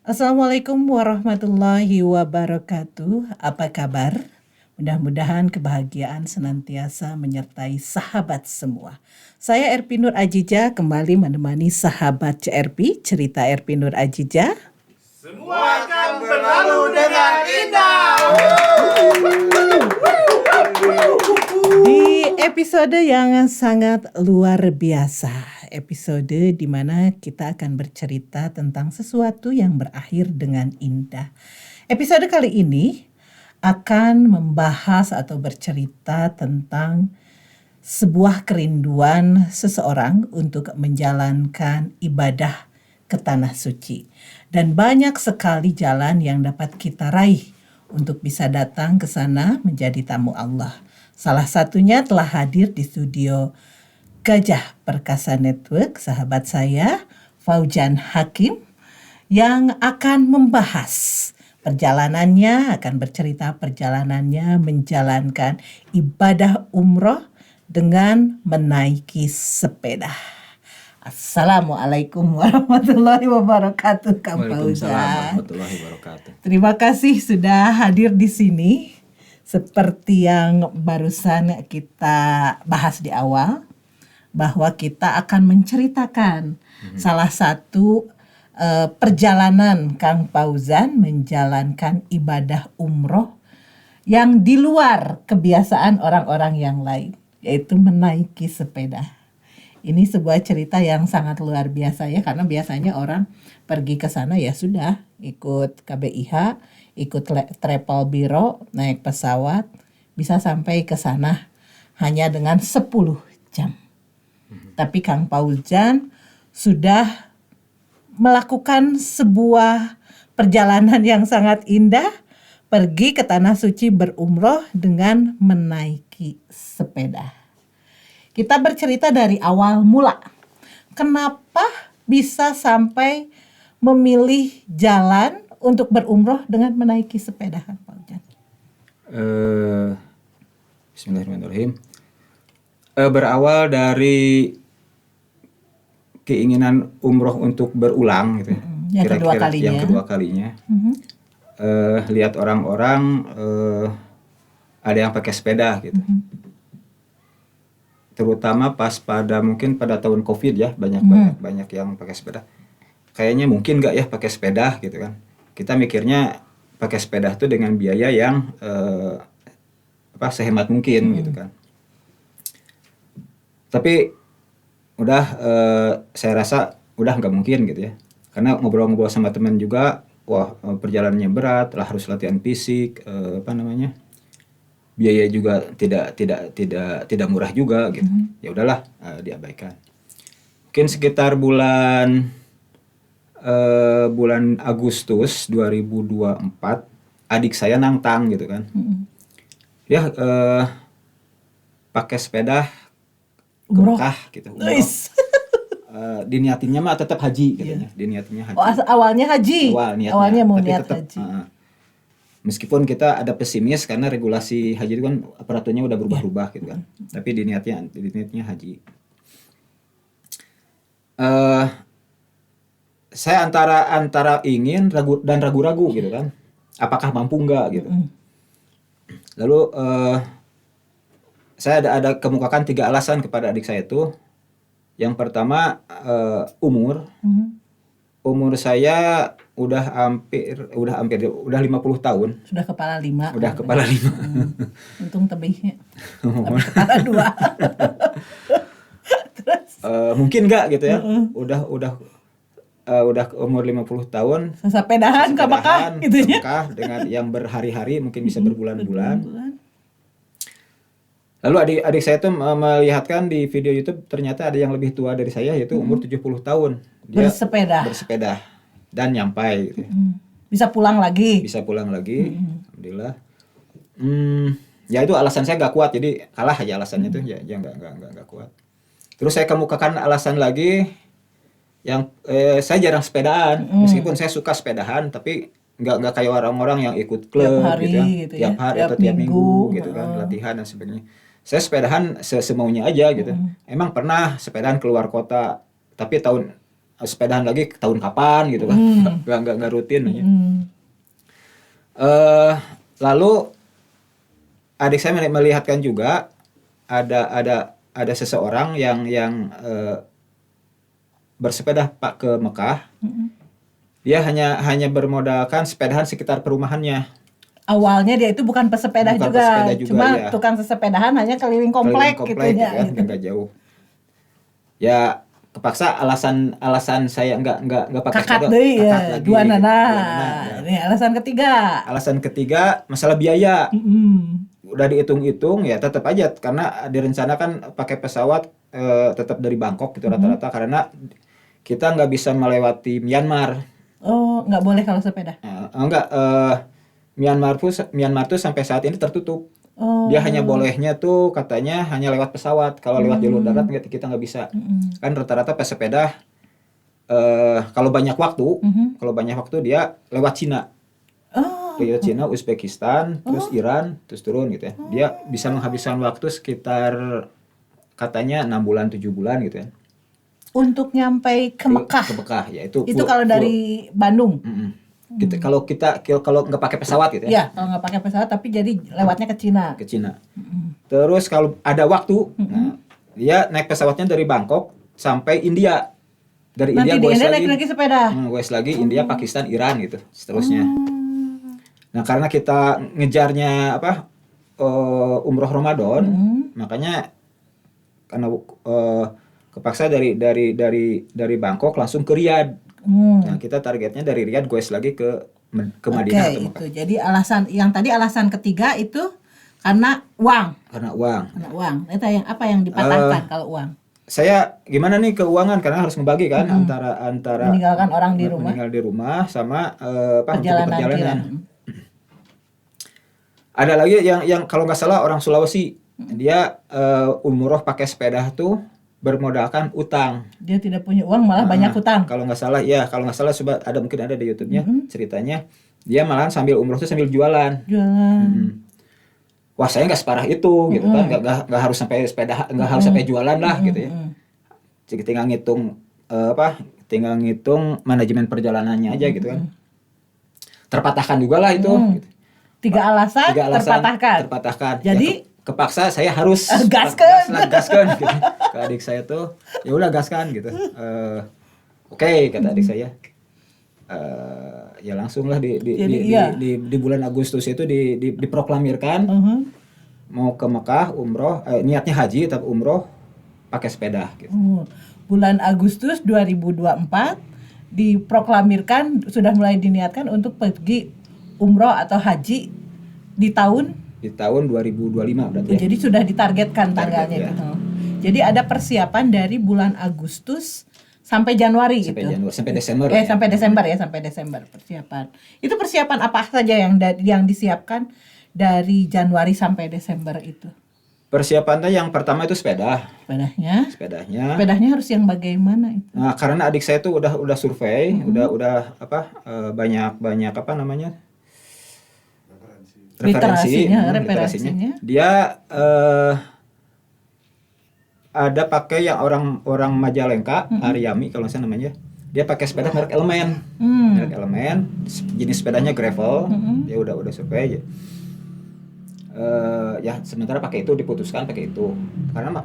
Assalamualaikum warahmatullahi wabarakatuh. Apa kabar? Mudah-mudahan kebahagiaan senantiasa menyertai sahabat semua. Saya Erpi Nur Ajija kembali menemani sahabat CRP, cerita Erpi Nur Ajija. Semua akan berlalu dengan indah. Di episode yang sangat luar biasa. Episode di mana kita akan bercerita tentang sesuatu yang berakhir dengan indah. Episode kali ini akan membahas atau bercerita tentang sebuah kerinduan seseorang untuk menjalankan ibadah ke tanah suci. Dan banyak sekali jalan yang dapat kita raih untuk bisa datang ke sana menjadi tamu Allah. Salah satunya telah hadir di studio Gajah Perkasa Network, sahabat saya, Fauzan Hakim, yang akan membahas perjalanannya, akan bercerita perjalanannya menjalankan ibadah umroh dengan menaiki sepeda. Assalamualaikum warahmatullahi wabarakatuh, Kang Waalaikumsalam Fauzan. warahmatullahi wabarakatuh. Terima kasih sudah hadir di sini. Seperti yang barusan kita bahas di awal, bahwa kita akan menceritakan salah satu perjalanan Kang Fauzan menjalankan ibadah umroh yang di luar kebiasaan orang-orang yang lain, yaitu menaiki sepeda. Ini sebuah cerita yang sangat luar biasa ya, karena biasanya orang pergi ke sana ya sudah ikut KBIH, ikut travel bureau, naik pesawat, bisa sampai ke sana hanya dengan 10 jam. Tapi Kang Fauzan sudah melakukan sebuah perjalanan yang sangat indah, pergi ke tanah suci berumroh dengan menaiki sepeda. Kita bercerita dari awal mula. Kenapa bisa sampai memilih jalan untuk berumroh dengan menaiki sepeda, Kang Fauzan? Bismillahirrahmanirrahim. Berawal dari keinginan umroh untuk berulang gitu. Yang kedua kalinya. Yang kedua kalinya. Lihat orang-orang ada yang pakai sepeda gitu. Terutama pas mungkin pada tahun Covid ya, banyak yang pakai sepeda. Kayaknya mungkin nggak ya pakai sepeda gitu kan. Kita mikirnya pakai sepeda itu dengan biaya yang sehemat mungkin gitu kan. Tapi udah saya rasa udah nggak mungkin gitu ya. Karena ngobrol-ngobrol sama teman juga, wah perjalanannya berat, lah harus latihan fisik, biaya juga tidak murah juga gitu. Ya udahlah, diabaikan. Mungkin sekitar bulan Agustus 2024 adik saya nantang gitu kan. Ya pakai sepeda ke Mekah gitu. Nice. Diniatinnya mah tetap haji katanya. Diniatinnya haji. Oh, awalnya haji. Awalnya mau tapi niat tetap, haji. Meskipun kita ada pesimis karena regulasi haji itu kan aparaturnya udah berubah-ubah gitu kan. Tapi diniatnya haji. Saya antara ingin ragu-ragu gitu kan. Apakah mampu enggak gitu. Lalu saya ada kemukakan 3 alasan kepada adik saya itu. Yang pertama umur. Umur saya udah 50 tahun. Sudah kepala 5. Udah kepala 5. Untung tebihnya. Tapi kepala 2. Mungkin enggak gitu ya. Udah umur 50 tahun. Sepedahan ke Mekah gitu ya. Mekah dengan yang berhari-hari, mungkin bisa berbulan-bulan. Lalu adik saya tuh melihatkan di video YouTube ternyata ada yang lebih tua dari saya, yaitu umur 70 tahun. Dia bersepeda dan nyampai gitu. Bisa pulang lagi. Alhamdulillah. Ya itu alasan saya gak kuat, jadi kalah aja alasannya tuh, ya gak kuat. Terus saya kemukakan alasan lagi yang saya jarang sepedaan, meskipun saya suka sepedahan, tapi nggak kayak orang-orang yang ikut klub tiap hari atau tiap minggu gitu kan, latihan dan sebagainya. Saya sepedahan semaunya aja gitu. Emang pernah sepedahan keluar kota, tapi tahun sepedahan lagi tahun kapan gitu kan. Nggak rutin aja. Lalu adik saya melihatkan juga ada seseorang yang bersepeda Pak ke Mekah. Dia hanya bermodalkan sepedahan sekitar perumahannya. Awalnya dia itu bukan pesepeda Bukan juga, pesepeda juga, cuma ya. tukang sesepedahan hanya keliling komplek, Keliling gitu ya. kan, nggak jauh. Ya kepaksa alasan saya nggak pakai Kakak sepeda, deui kakak ya, lagi, dua nana. ya. Ini alasan ketiga. Alasan ketiga masalah biaya. Udah dihitung-hitung ya tetap aja karena direncanakan pakai pesawat tetap dari Bangkok gitu rata-rata karena kita nggak bisa melewati Myanmar. Oh, nggak boleh kalau sepeda. Myanmar tuh sampai saat ini tertutup. Oh. Dia hanya bolehnya tuh katanya hanya lewat pesawat. Kalau lewat jalur darat kita nggak bisa. Kan rata-rata pesepeda kalau banyak waktu dia lewat Cina. Lewat Cina, Uzbekistan, terus Iran, terus turun gitu ya. Dia bisa menghabiskan waktu sekitar katanya 6 bulan 7 bulan gitu ya. Untuk nyampe ke Mekah. Ke Mekah ya itu. Itu kalau dari Bandung. Kalau nggak pakai pesawat gitu ya. Ya, kalau nggak pakai pesawat tapi jadi lewatnya ke Cina. Ke Cina. Terus kalau ada waktu, nah, dia naik pesawatnya dari Bangkok sampai India. Dari Nanti India di India naik lagi sepeda. West lagi India, Pakistan, Iran gitu, seterusnya. Nah, karena kita ngejarnya umroh Ramadan, makanya karena kepaksa dari Bangkok langsung ke Riyadh. Nah, kita targetnya dari Riyadh goes lagi ke Madinah atau Mekah. Itu. Jadi alasan ketiga itu karena uang. Karena uang. Itu apa yang dipatahkan kalau uang? Saya gimana nih keuangan karena harus ngebagi kan antara meninggalkan orang di rumah. Meninggal di rumah sama perjalanan. Ada lagi yang kalau nggak salah orang Sulawesi, dia umroh pakai sepeda tuh bermodalkan utang. Dia tidak punya uang malah banyak utang. Kalau nggak salah coba mungkin ada di YouTube-nya ceritanya. Dia malahan sambil umroh tuh sambil jualan. Wah, saya nggak separah itu gitu kan, nggak harus sampai sepeda, nggak harus sampai jualan lah gitu ya. Jadi tinggal ngitung manajemen perjalanannya aja gitu kan. Terpatahkan juga lah itu. Gitu. Tiga alasan terpatahkan. Jadi kepaksa saya harus gaskan gitu. Ke adik saya tuh ya udah gaskan gitu. Oke, kata adik saya. Ya langsung lah di bulan Agustus itu diproklamirkan mau ke Mekah umroh, niatnya haji tapi umroh pakai sepeda gitu. Bulan Agustus 2024 diproklamirkan sudah mulai diniatkan untuk pergi umroh atau haji di tahun 2025 berarti ya. Jadi sudah ditargetkan tanggalnya gitu. Jadi ada persiapan dari bulan Agustus sampai Januari sampai Desember. Sampai Desember persiapan. Itu persiapan apa saja yang disiapkan dari Januari sampai Desember itu? Persiapannya yang pertama itu Sepedanya harus yang bagaimana itu? Nah, karena adik saya tuh udah survei, udah banyak apa namanya? referensinya. Dia ada pakai yang orang Majalengka, Ariami kalau saya namanya. Dia pakai sepeda merek Elemen. Merek Elemen, jenis sepedanya gravel. Dia udah survei aja. Ya sementara pakai itu diputuskan pakai itu. Karena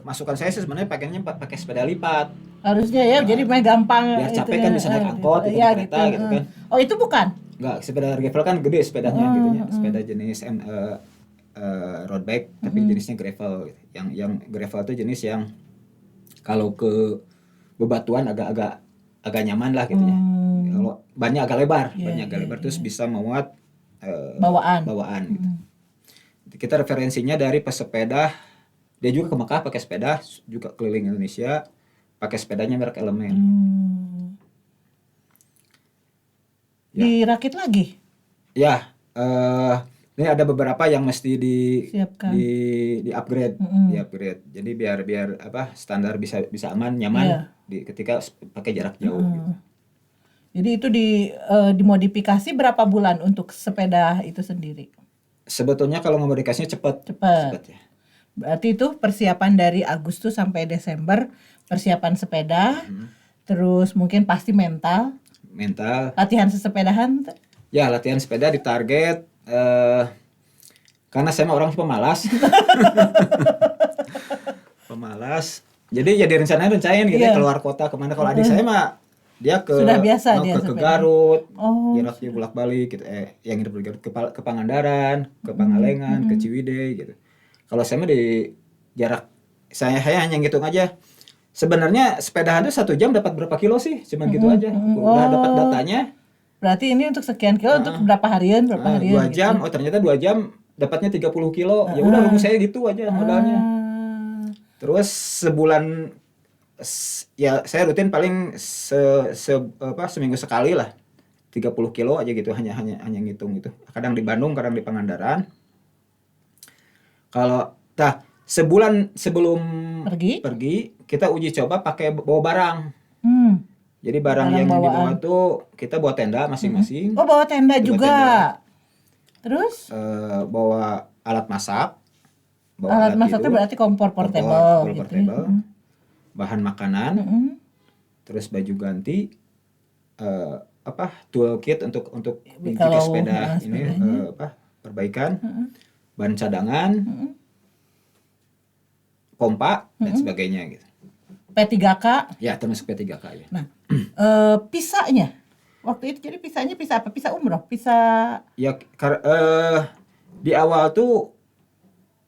masukan saya sih sebenarnya pakainya pakai sepeda lipat. Harusnya ya, jadi gampang. Biar capek kan bisa naik angkot, kereta gitu kan. Oh, itu bukan? Enggak, sepeda gravel kan gede sepedanya gitu ya. Sepeda jenis road bike tapi jenisnya gravel gitu. Yang gravel itu jenis yang kalau ke bebatuan agak nyaman lah gitu ya. Kalau bannya agak lebar, terus bisa memuat bawaan gitu. Kita referensinya dari pesepeda, dia juga ke Mekah pakai sepeda, juga keliling Indonesia pakai sepedanya merek Elemen. Dirakit lagi? Ya, ini ada beberapa yang mesti di upgrade, Jadi biar standar bisa aman, nyaman ketika pakai jarak jauh. Gitu. Jadi itu dimodifikasi berapa bulan untuk sepeda itu sendiri? Sebetulnya kalau memodifikasinya cepat ya. Berarti itu persiapan dari Agustus sampai Desember, persiapan sepeda. Terus mungkin pasti mental, mental. latihan sesepedahan. Ya, latihan sepeda di target karena saya mah orang pemalas. Pemalas. Jadi jadi rencanain gitu ya, Iya. keluar kota kemana. Kalau adik saya mah dia Sudah biasa dia ke sepeda. Garut, Oh. jaraknya bolak-balik gitu. Yang nginep di Garut ke Pangandaran, ke Pangalengan, ke Ciwidey gitu. Kalau saya mah di jarak saya hanya ngitung aja. Sebenarnya sepedahan itu 1 jam dapat berapa kilo sih? Cuman gitu aja. Udah dapat datanya. Berarti ini untuk sekian kilo untuk berapa harian 2 gitu. jam, oh ternyata 2 jam dapatnya 30 kilo. Ya udah rumus saya gitu aja modalnya. Terus sebulan ya saya rutin paling seminggu sekali lah. 30 kilo aja gitu, hanya ngitung gitu. Kadang di Bandung, kadang di Pangandaran. Kalau sebulan sebelum pergi kita uji coba pakai bawa barang. Jadi barang yang dibawa tuh kita bawa tenda masing-masing. Oh, bawa tenda juga. Terus bawa alat masak. Alat masaknya berarti kompor portable gitu. Bahan makanan. Terus baju ganti, toolkit untuk jika sepeda ini perbaikan, ban cadangan, pompa dan sebagainya gitu. P3K. Ya, termasuk P3K ya. Nah, pisahnya waktu itu, jadi pisahnya pisah apa? Pisah umroh, pisah. Ya, di awal tuh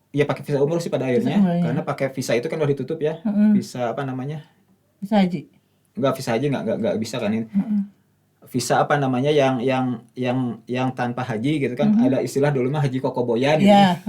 ya pakai visa umroh sih pada akhirnya, karena pakai visa itu kan udah ditutup ya. Visa apa namanya? Visa haji. Enggak, visa haji enggak bisa kan ini. Visa apa namanya yang tanpa haji gitu kan. Ada istilah dulu mah haji kokoboyan gitu. Yeah.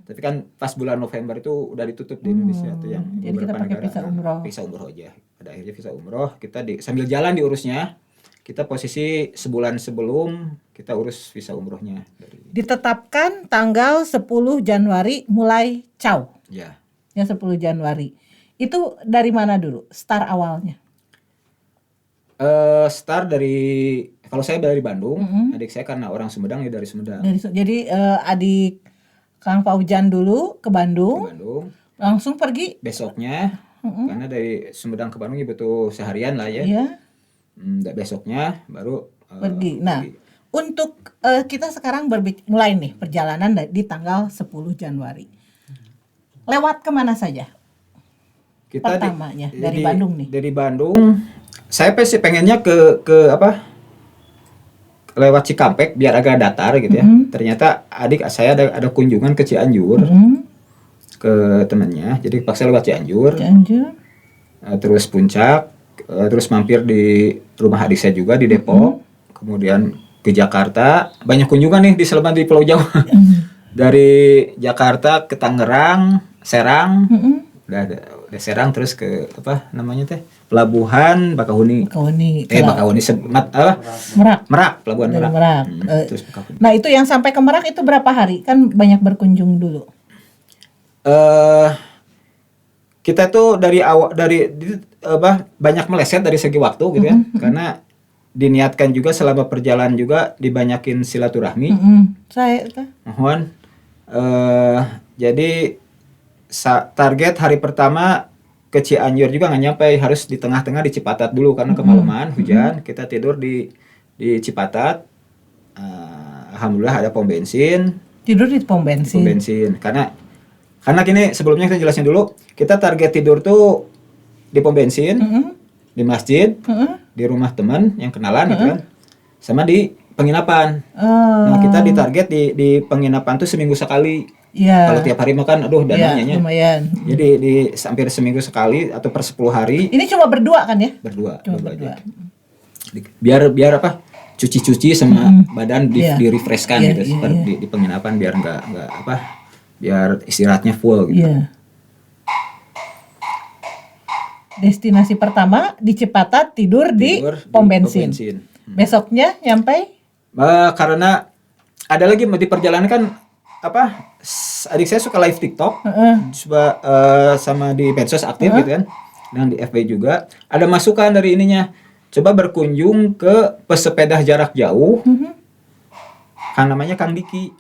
Tapi kan pas bulan November itu udah ditutup di Indonesia tuh yang jadi kita pakai visa umroh. Visa umroh aja. Pada akhirnya visa umroh kita sambil jalan diurusnya. Kita posisi sebulan sebelum kita urus visa umrohnya. Ditetapkan tanggal 10 Januari mulai caw. Ya. Ya 10 Januari. Itu dari mana dulu? Start awalnya? Start dari, kalau saya dari Bandung, adik saya karena orang Sumedang ya dari Sumedang. Jadi adik Kang Faujan dulu ke Bandung. Langsung pergi besoknya. Karena dari Sumedang ke Bandung ya butuh seharian lah ya. Iya. Besoknya baru pergi. Nah, untuk kita sekarang mulai nih perjalanan di tanggal 10 Januari. Lewat kemana saja? Kita pertamanya dari Bandung nih. Dari Bandung, saya sih pengennya ke lewat Cikampek biar agak datar gitu ya. Ternyata adik saya ada kunjungan ke Cianjur, ke temannya. Jadi paksa lewat Cianjur. Terus Puncak. Terus mampir di rumah adik saya juga di Depok, kemudian ke Jakarta. Banyak kunjungan nih selama di Pulau Jawa. Dari Jakarta ke Tangerang, Serang, udah Serang, terus ke Pelabuhan Bakahuni. Merak, Pelabuhan Merak. Terus nah itu yang sampai ke Merak itu berapa hari? Kan banyak berkunjung dulu. Kita tuh banyak meleset dari segi waktu gitu ya, karena diniatkan juga selama perjalanan juga dibanyakin silaturahmi. Mohon. Jadi target hari pertama ke Cianjur juga nggak nyampe, harus di tengah-tengah di Cipatat dulu karena kemalaman hujan. Kita tidur di Cipatat. Alhamdulillah ada pom bensin. Tidur di pom bensin. Karena gini, sebelumnya kita jelasin dulu, kita target tidur tuh di pom bensin, di masjid, di rumah teman yang kenalan gitu kan, sama di penginapan. Nah kita ditarget di penginapan tuh seminggu sekali. Kalau tiap hari makan, dananya lumayan. Jadi hampir seminggu sekali atau per 10 hari. Ini cuma berdua kan ya? Berdua. Biar cuci-cuci sama badan di refreshkan gitu di penginapan biar nggak biar istirahatnya full gitu. Destinasi pertama di Cipatat, tidur di pom bensin. Besoknya nyampe? Karena ada lagi di perjalanan kan adik saya suka live TikTok, sama di medsos aktif gitu kan, dan di FB juga. Ada masukan dari ininya, coba berkunjung ke pesepeda jarak jauh, kan namanya Kang Diki.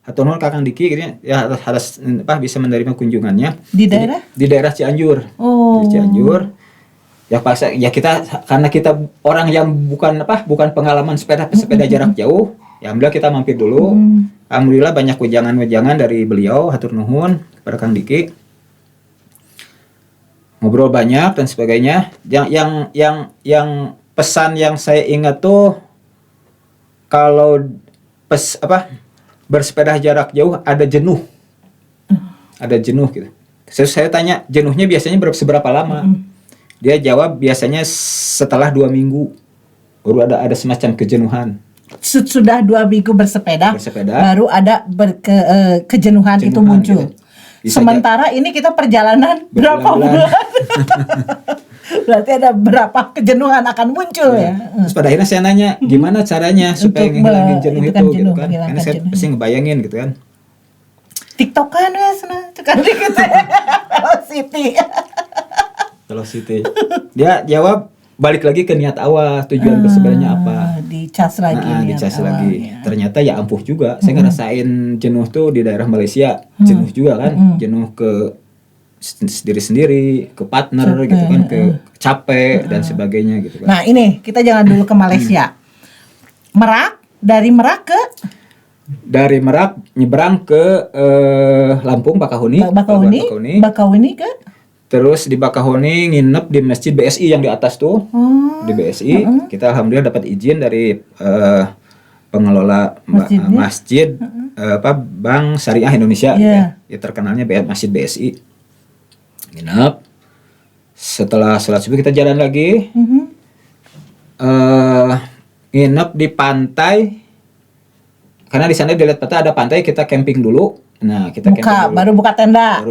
Atau Kakang Diki gitu ya, harus bisa menerima kunjungannya di daerah Cianjur. Di Cianjur Ya paksa ya kita karena kita orang yang bukan pengalaman sepeda jarak jauh, ya alhamdulillah kita mampir dulu. Alhamdulillah banyak wejangan-wejangan dari beliau, hatur nuhun kepada Kang Diki. Ngobrol banyak dan sebagainya. Yang pesan yang saya ingat tuh kalau bersepeda jarak jauh ada jenuh. Ada jenuh gitu. Saya tanya jenuhnya biasanya seberapa lama? Dia jawab biasanya setelah 2 minggu baru ada semacam kejenuhan. Sudah 2 minggu bersepeda baru ada kejenuhan itu muncul. Gitu. Sementara ini kita perjalanan berapa bulan? Berarti ada berapa kejenuhan akan muncul ya. Terus pada akhirnya saya nanya gimana caranya supaya ngilangin jenuh itu gitu kan. Karena saya pasti ngebayangin gitu kan. TikTokan ya senang sekali gitu. Velocity. Dia jawab balik lagi ke niat awal, tujuan bersepedanya apa. Dicas lagi. Dicas lagi. Ya. Ternyata ya ampuh juga. Saya ngerasain jenuh tuh di daerah Malaysia. Jenuh juga kan. Jenuh ke sendiri-sendiri, ke partner gitu kan, ke capek dan sebagainya gitu kan. Nah ini kita jangan dulu ke Malaysia. Merak, dari Merak nyebrang ke Lampung, Bakahuni ke. Terus di Bakahuni nginep di Masjid BSI yang di atas tuh. Di BSI kita alhamdulillah dapat izin dari pengelola masjid Bank Syariah Indonesia ya terkenalnya Masjid BSI. Nginep. Setelah sholat subuh kita jalan lagi. Nginep di pantai. Karena di sana dilihat peta ada pantai, kita camping dulu. Nah, kita baru buka tenda.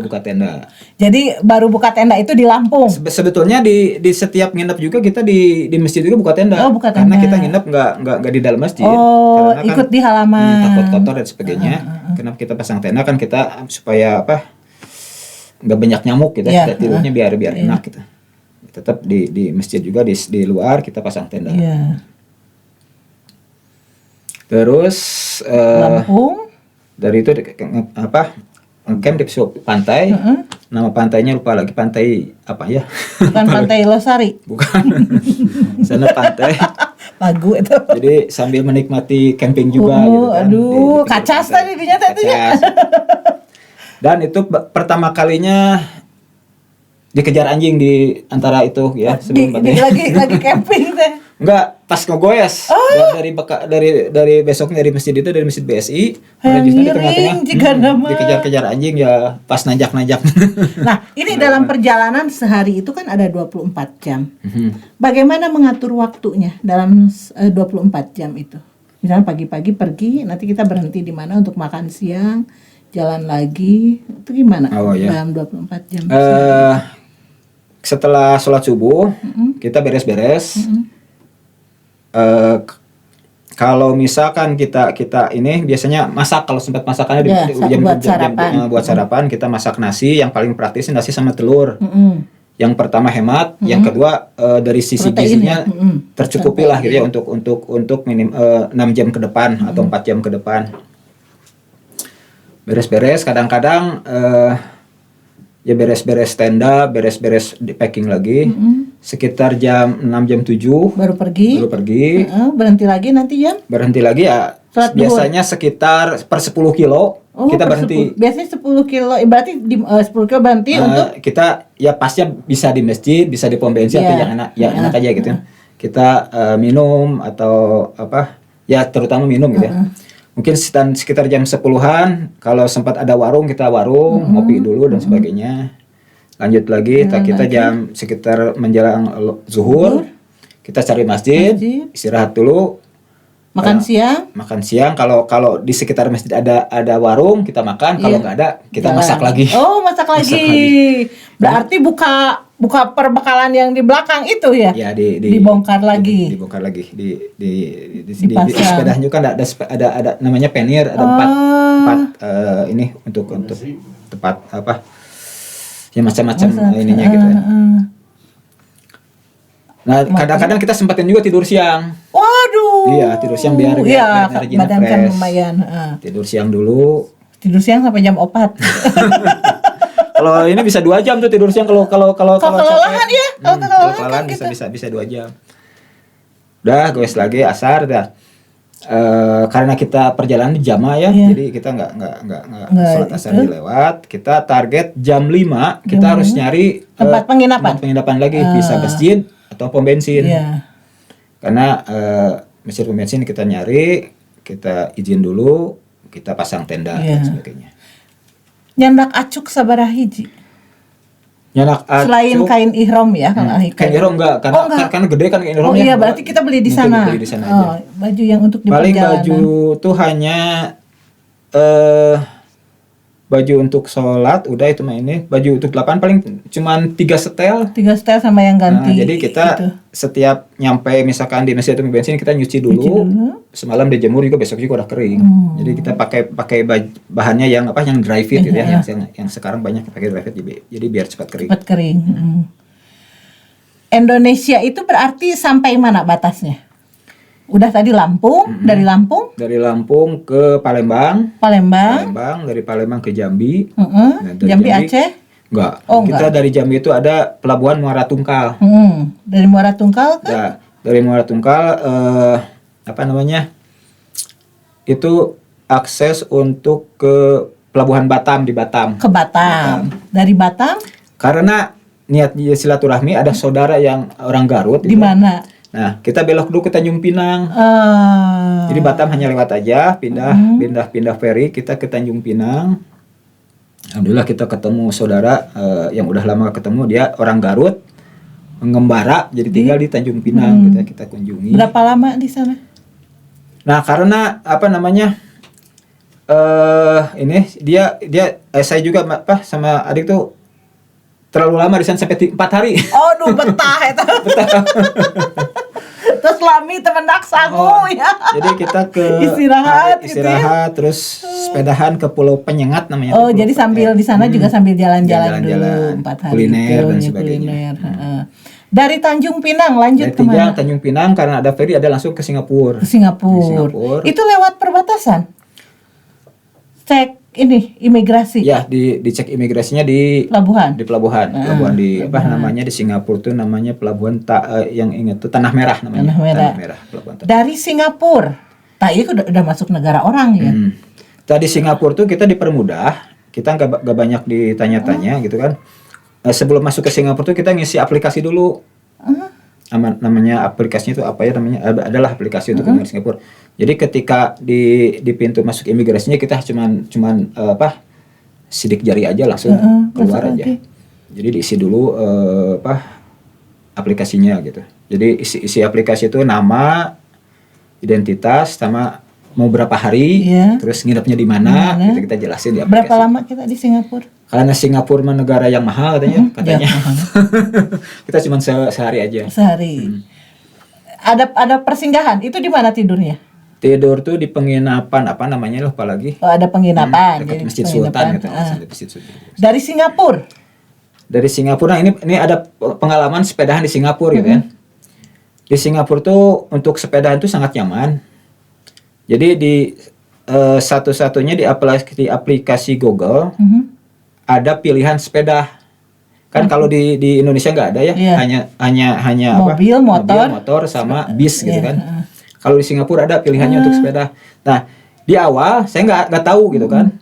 Jadi baru buka tenda itu di Lampung. Sebetulnya di setiap nginep juga kita di masjid juga buka tenda. Buka tenda. Karena kita nginep nggak di dalam masjid. Karena ikut kan, di halaman. Takut kotor dan sebagainya. Kenapa kita pasang tenda kan kita supaya nggak banyak nyamuk gitu. Kita tidurnya biar enak gitu. Tetap di masjid juga di luar kita pasang tenda. Terus Lampung. Dari itu camp di pantai. Nama pantainya lupa lagi, pantai apa ya? Bukan Pantai Losari. Bukan. Sana pantai. Lagu itu. Jadi sambil menikmati camping juga gitu kan. Aduh, kacas tadi dinyata itu ya. Dan itu pertama kalinya dikejar anjing di antara itu ya sebelum lagi camping teh. Enggak, pas ngegoes. Dari besoknya dari masjid itu, dari Masjid BSI, di tengah-tengah dikejar-kejar anjing ya pas nanjak-nanjak. Nah, ini dalam perjalanan sehari itu kan ada 24 jam. Bagaimana mengatur waktunya dalam 24 jam itu? Misalnya pagi-pagi pergi, nanti kita berhenti di mana untuk makan siang, jalan lagi, itu gimana dalam 24 jam? Setelah sholat subuh, kita beres-beres. Kalau misalkan kita ini biasanya masak, kalau sempat masakannya buat sarapan kita masak nasi. Yang paling praktis nasi sama telur. Yang pertama hemat, yang kedua dari sisi gizinya tercukupi lah gitu ya untuk minim 6 jam ke depan atau 4 jam ke depan. Beres-beres kadang-kadang ya beres-beres tenda, beres-beres di packing lagi. Sekitar jam 6 jam 7 baru pergi. Berhenti lagi nanti jam? Berhenti lagi ya. Biasanya sekitar per 10 kilo kita berhenti. Biasanya 10 kilo, berarti di 10 kilo berhenti untuk kita ya pasnya bisa di masjid, bisa di pom bensin atau yang enak aja gitu. Kita minum atau ya terutama minum gitu ya. Mungkin sekitar jam 10-an kalau sempat ada warung kita ngopi dulu dan sebagainya. Lanjut lagi kita jam sekitar menjelang zuhur kita cari masjid, istirahat dulu. Makan siang kalau di sekitar masjid ada warung kita makan, kalau nggak ada kita masak lagi. Masak lagi. Berarti buka perbekalan yang di belakang itu ya? Ya dibongkar lagi. Dibongkar lagi di sepedanya kan ada namanya penir, ada empat ini untuk tempat ya macam-macam ininya gitu ya. Nah, kadang-kadang kita sempatin juga tidur siang. Waduh. Iya, tidur siang biar energinya badan fresh. kan lumayan. Tidur siang dulu. Tidur siang sampai jam 4. Kalau ini bisa 2 jam tuh tidur siang kalau kelelahan ya, kalau kelelahan kan kelelahan gitu. bisa 2 jam. Udah goes lagi asar dah. Karena kita perjalanan di jamaah ya, Iya. jadi kita nggak Nggak sholat asar itu. dilewat. Kita target jam 5 kita harus nyari Tempat penginapan. tempat penginapan lagi, bisa masjid atau pom bensin. Iya. Karena masjid pom bensin kita nyari, kita izin dulu, kita pasang tenda Iya. dan sebagainya. Nyandak acuk sabaraha hiji. Nyanak Selain kain ihram ya, kalau kain ihram enggak karena gede kan kain ihramnya. Oh iya, berarti kita beli di Mungkin sana. beli di sana Oh, aja. baju yang untuk di Paling perjalanan. baju tuh hanya baju untuk sholat udah itu mah ini. Baju untuk 8 paling cuman 3 setel. 3 setel sama yang ganti. Nah, jadi kita gitu. setiap nyampe misalkan di masjid atau bensin kita nyuci dulu. Cuci dulu. Semalam dijemur juga besok juga udah kering. Jadi kita pakai bahannya yang dry fit gitu ya, yang sekarang banyak pakai dry fit jadi biar cepat kering. Cepat kering. Indonesia itu berarti sampai mana batasnya? Udah tadi Lampung, dari Lampung, Dari Lampung ke Palembang, Palembang, dari Palembang ke Jambi. Nah, dari Jambi Aceh. Enggak. Oh, Kita dari Jambi itu ada pelabuhan Muara Tungkal. Dari Muara Tungkal ke Nah, dari Muara Tungkal itu akses untuk ke pelabuhan Batam di Batam. ke Batam. Dari Batam Karena niat silaturahmi ada saudara yang orang Garut di gitu. mana? Nah, kita belok dulu ke Tanjung Pinang. Jadi Batam hanya lewat aja, pindah ferry kita ke Tanjung Pinang. Alhamdulillah kita ketemu saudara yang udah lama ketemu, dia orang Garut, pengembara, jadi tinggal di Tanjung Pinang, kita kunjungi. Berapa lama di sana? Nah, karena ini saya juga sama adik tuh terlalu lama di sana sampai 4 hari. Oh, duh betah itu. Terus lami temendak sangu ya. Jadi kita ke Istirahat gitu ya. terus sepedahan ke Pulau Penyengat namanya. Oh, Pulau jadi sambil di sana juga sambil jalan-jalan dulu Jalan-jalan, 4 hari kuliner itu, dan ya, sebagainya. kuliner. Dari Tanjung Pinang lanjut Dari kemana? Tanjung Pinang karena ada ferry ada langsung ke Singapura. Ke Singapura. Di Singapura. Itu lewat perbatasan. Cek ini imigrasi. Ya, dicek imigrasinya di Pelabuhan. pelabuhan di namanya di Singapura tuh namanya pelabuhan yang ingat tuh Tanah Merah namanya. Tanah Merah. Pelabuhan Tanah. Dari Singapura. Nah, itu udah masuk negara orang ya. Tadi Singapura tuh kita dipermudah, kita nggak banyak ditanya-tanya gitu kan. Sebelum masuk ke Singapura tuh kita ngisi aplikasi dulu. Namanya aplikasinya itu apa ya namanya? Adalah aplikasi untuk ke Singapura. Jadi ketika di pintu masuk imigrasinya kita cuman sidik jari aja langsung keluar aja. lagi. Jadi diisi dulu aplikasinya gitu. Jadi isi aplikasi itu nama, identitas sama mau berapa hari, terus nginepnya di mana, gitu kita jelasin di aplikasi. Berapa lama kita di Singapura? Karena Singapura mah negara yang mahal katanya. Kita cuma sehari aja. Sehari. Ada persinggahan. Itu di mana tidurnya? Tidur tuh di penginapan apa namanya lupa lagi. Oh, ada penginapan. Dekat Jadi Masjid penginapan. Sultan gitu. Masjid Sultan. Dari Singapura. Dari Singapura ini ada pengalaman sepedahan di Singapura gitu ya. Di Singapura tuh untuk sepedahan tuh sangat nyaman. Jadi di satu-satunya di aplikasi Google ada pilihan sepeda. Kan kalau di Indonesia nggak ada ya, hanya mobil, motor sama bis gitu kan. Kalau di Singapura ada pilihannya untuk sepeda. Nah, di awal saya nggak tahu gitu kan.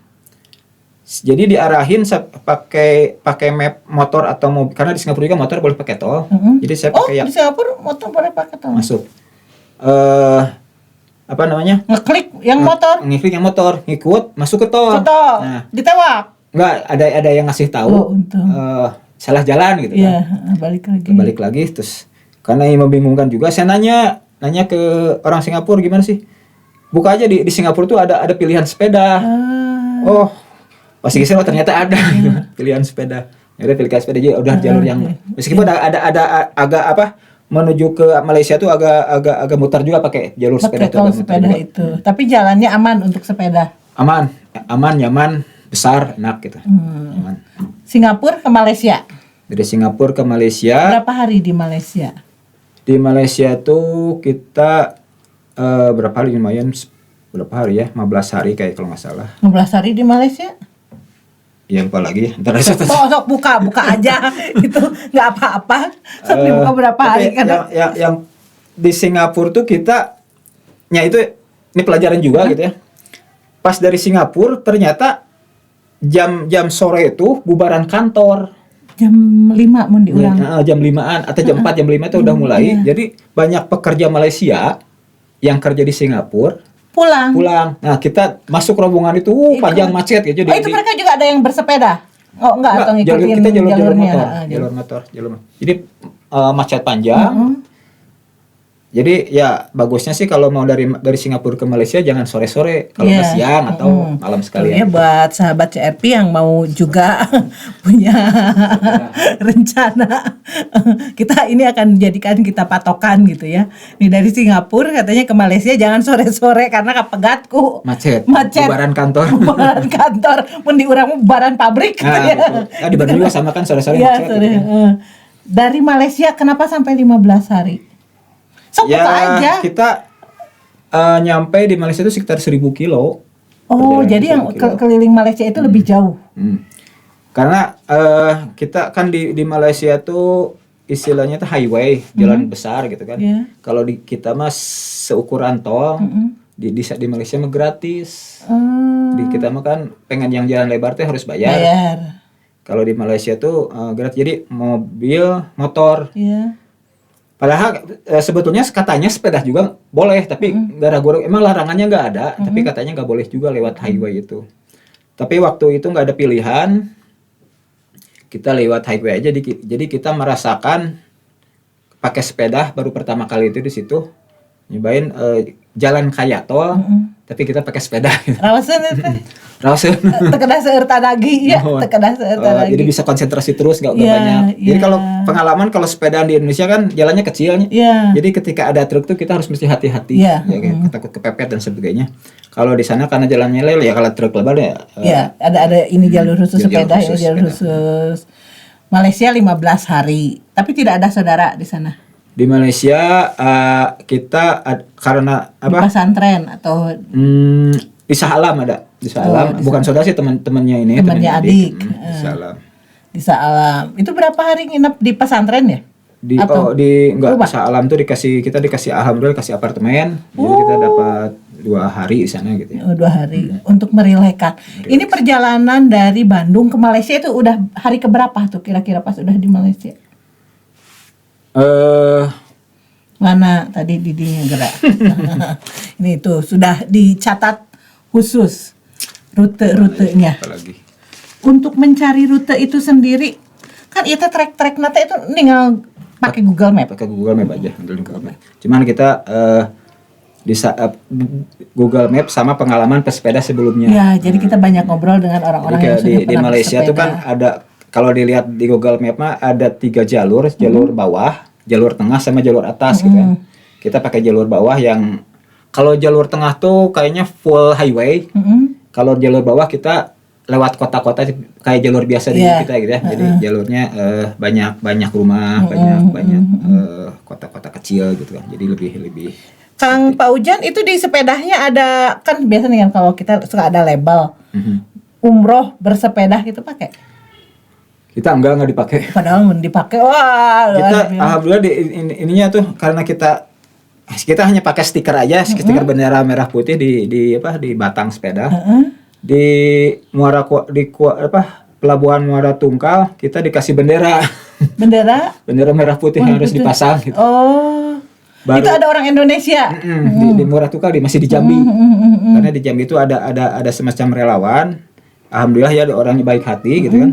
Jadi diarahin pakai map motor atau mobil, karena di Singapura juga motor boleh pakai tol. Jadi saya pakai di Singapura motor boleh pakai tol. masuk. Ngeklik yang motor. Ngeklik yang motor, ngikut masuk ke tol. Nah, ditewak. Enggak, ada yang ngasih tahu. Salah jalan gitu Iya, kan. balik lagi Terus karena yang membingungkan juga saya nanya ke orang Singapura gimana sih? Buka aja di Singapura tuh ada pilihan sepeda. Oh, pas geser ternyata ada pilihan sepeda. Ya udah pilihan sepeda aja udah jalur yang meskipun ada agak menuju ke Malaysia tuh agak mutar juga pakai jalur sepeda itu. Tapi jalannya aman untuk sepeda. Aman, nyaman, besar, enak gitu. Aman. Singapura ke Malaysia. Dari Singapura ke Malaysia. Berapa hari di Malaysia? Di Malaysia tuh kita berapa hari ya? 15 hari kayak kalau nggak salah. 15 hari di Malaysia? Ya lupa lagi. Ntar saya Sok buka aja itu nggak apa-apa. Sok dibuka berapa hari tapi kan? yang di Singapura tuh kita, ya itu ini pelajaran juga gitu ya. Pas dari Singapura ternyata jam sore itu bubaran kantor. Jam 5 mun diulang. Jam 5-an atau jam 4 jam 5 itu udah mulai. Iya. Jadi banyak pekerja Malaysia yang kerja di Singapura Pulang. Nah, kita masuk rombongan itu panjang macet gitu. Oh, itu mereka juga ada yang bersepeda? Oh, enggak, atau ngikutin kita jalur jalurnya. motor. Jadi macet panjang. Jadi ya bagusnya sih kalau mau dari Singapura ke Malaysia jangan sore-sore, kalau ke siang atau malam sekalian. Ya buat sahabat CRP yang mau juga punya rencana, kita ini akan jadikan kita patokan gitu ya. Nih dari Singapura katanya ke Malaysia jangan sore-sore karena kepegatku. Macet. Bubaran kantor. Mun diurang bubaran pabrik gitu ya. Betul. Ya, di Bandung juga sama kan sore-sore macet. Gitu. Dari Malaysia kenapa sampai 15 hari? Sok buka aja. Kita nyampe di Malaysia itu sekitar 1.000 kilo. Oh, jadi yang keliling Malaysia itu lebih jauh. Karena kita kan di Malaysia tuh istilahnya tuh highway, jalan besar gitu kan. Kalau di kita mah seukuran tol, di Malaysia mah gratis. Di kita mah kan pengen yang jalan lebar tuh harus bayar. Kalau di Malaysia tuh gratis. Jadi mobil, motor. Padahal sebetulnya katanya sepeda juga boleh, tapi gara-gara emang larangannya nggak ada, tapi katanya nggak boleh juga lewat highway itu. Tapi waktu itu nggak ada pilihan, kita lewat highway aja. Jadi kita merasakan pakai sepeda baru pertama kali itu di situ, nyobain jalan kayak tol, tapi kita pakai sepeda. Rawasan itu. Rawasan. Tekeda seueur tanagi ya, tekeda seueur tanagi. Jadi bisa konsentrasi terus nggak banyak. Jadi kalau pengalaman kalau sepeda di Indonesia kan jalannya kecilnya. Jadi ketika ada truk tuh kita harus mesti hati-hati, ya, takut kepepet dan sebagainya. Kalau di sana karena jalannya lel ya, kalau truk lebar ya. Ada ini jalur khusus sepeda, ini jalur khusus. Malaysia 15 hari, tapi tidak ada saudara di sana. Di Malaysia kita karena apa? Di pesantren atau di Sahalam ada. Di Sahalam, bukan saudara sih, temannya ini. Temannya adik. Di Sahalam. Di Sahalam. Itu berapa hari nginep di pesantren ya? Di Sahalam tuh kita dikasih alhamdulillah dikasih apartemen. Jadi kita dapat 2 hari di sana gitu ya. 2 hari untuk merilekkan. Ini perjalanan dari Bandung ke Malaysia itu udah hari keberapa tuh kira-kira pas udah di Malaysia? Mana tadi didinya gerak. Ini tuh sudah dicatat khusus rute-rutenya. Apalagi. Untuk mencari rute itu sendiri kan itu trek nate itu tinggal pakai Google Map. Pakai Google Map aja, cuman kita di Google Map sama pengalaman pesepeda sebelumnya. Ya, jadi kita banyak ngobrol dengan orang-orang yang sudah di Malaysia bersepeda. Tuh kan ada, kalau dilihat di Google Map mah ada 3 jalur bawah, jalur tengah sama jalur atas gitu kan. Kita pakai jalur bawah yang kalau jalur tengah tuh kayaknya full highway. Kalau jalur bawah kita lewat kota-kota kayak jalur biasa di kita gitu ya. Jadi jalurnya banyak rumah, banyak kota-kota kecil gitu kan. Jadi lebih. Kang Pak Ujan itu di sepedanya ada kan biasanya kan kalau kita suka ada label umroh bersepeda gitu pakai. Kita enggak dipakai. Padahal dipakai. Wah. Kita alhamdulillah ininya tuh karena kita hanya pakai stiker aja, stiker bendera merah putih di batang sepeda. Di Pelabuhan Muara Tungkal kita dikasih bendera. Bendera merah putih yang harus dipasang gitu. Baru, itu ada orang Indonesia. Di Muara Tungkal masih di Jambi. Karena di Jambi itu ada semacam relawan. Alhamdulillah ya ada orangnya baik hati gitu kan.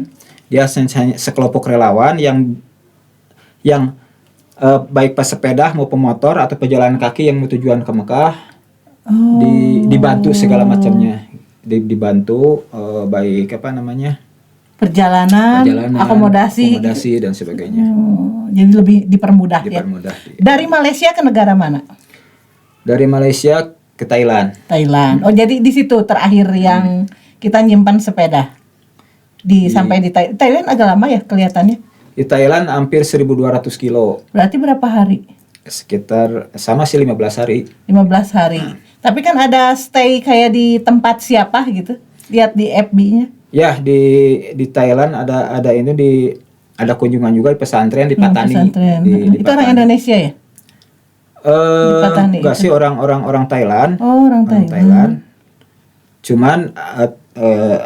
Dia sekelompok relawan yang baik pesepeda maupun motor atau pejalan kaki yang mau tujuan ke Mekah dibantu segala macamnya, dibantu baik perjalanan, akomodasi dan sebagainya. Jadi lebih dipermudah ya. Dari Malaysia ke negara mana? Dari Malaysia ke Thailand. Oh jadi di situ terakhir yang kita nyimpan sepeda. Sampai di Thailand agak lama ya kelihatannya. Di Thailand hampir 1.200 kilo. Berarti berapa hari? Sekitar sama sih 15 hari. 15 hari. Tapi kan ada stay kayak di tempat siapa gitu. Lihat di FB-nya. Ya, di Thailand ada ini ada kunjungan juga di pesantren di Patani. Pesantren. Di Itu orang Patani. Indonesia ya? Patani Enggak itu. sih, orang Thailand. Oh, orang Thailand. Cuman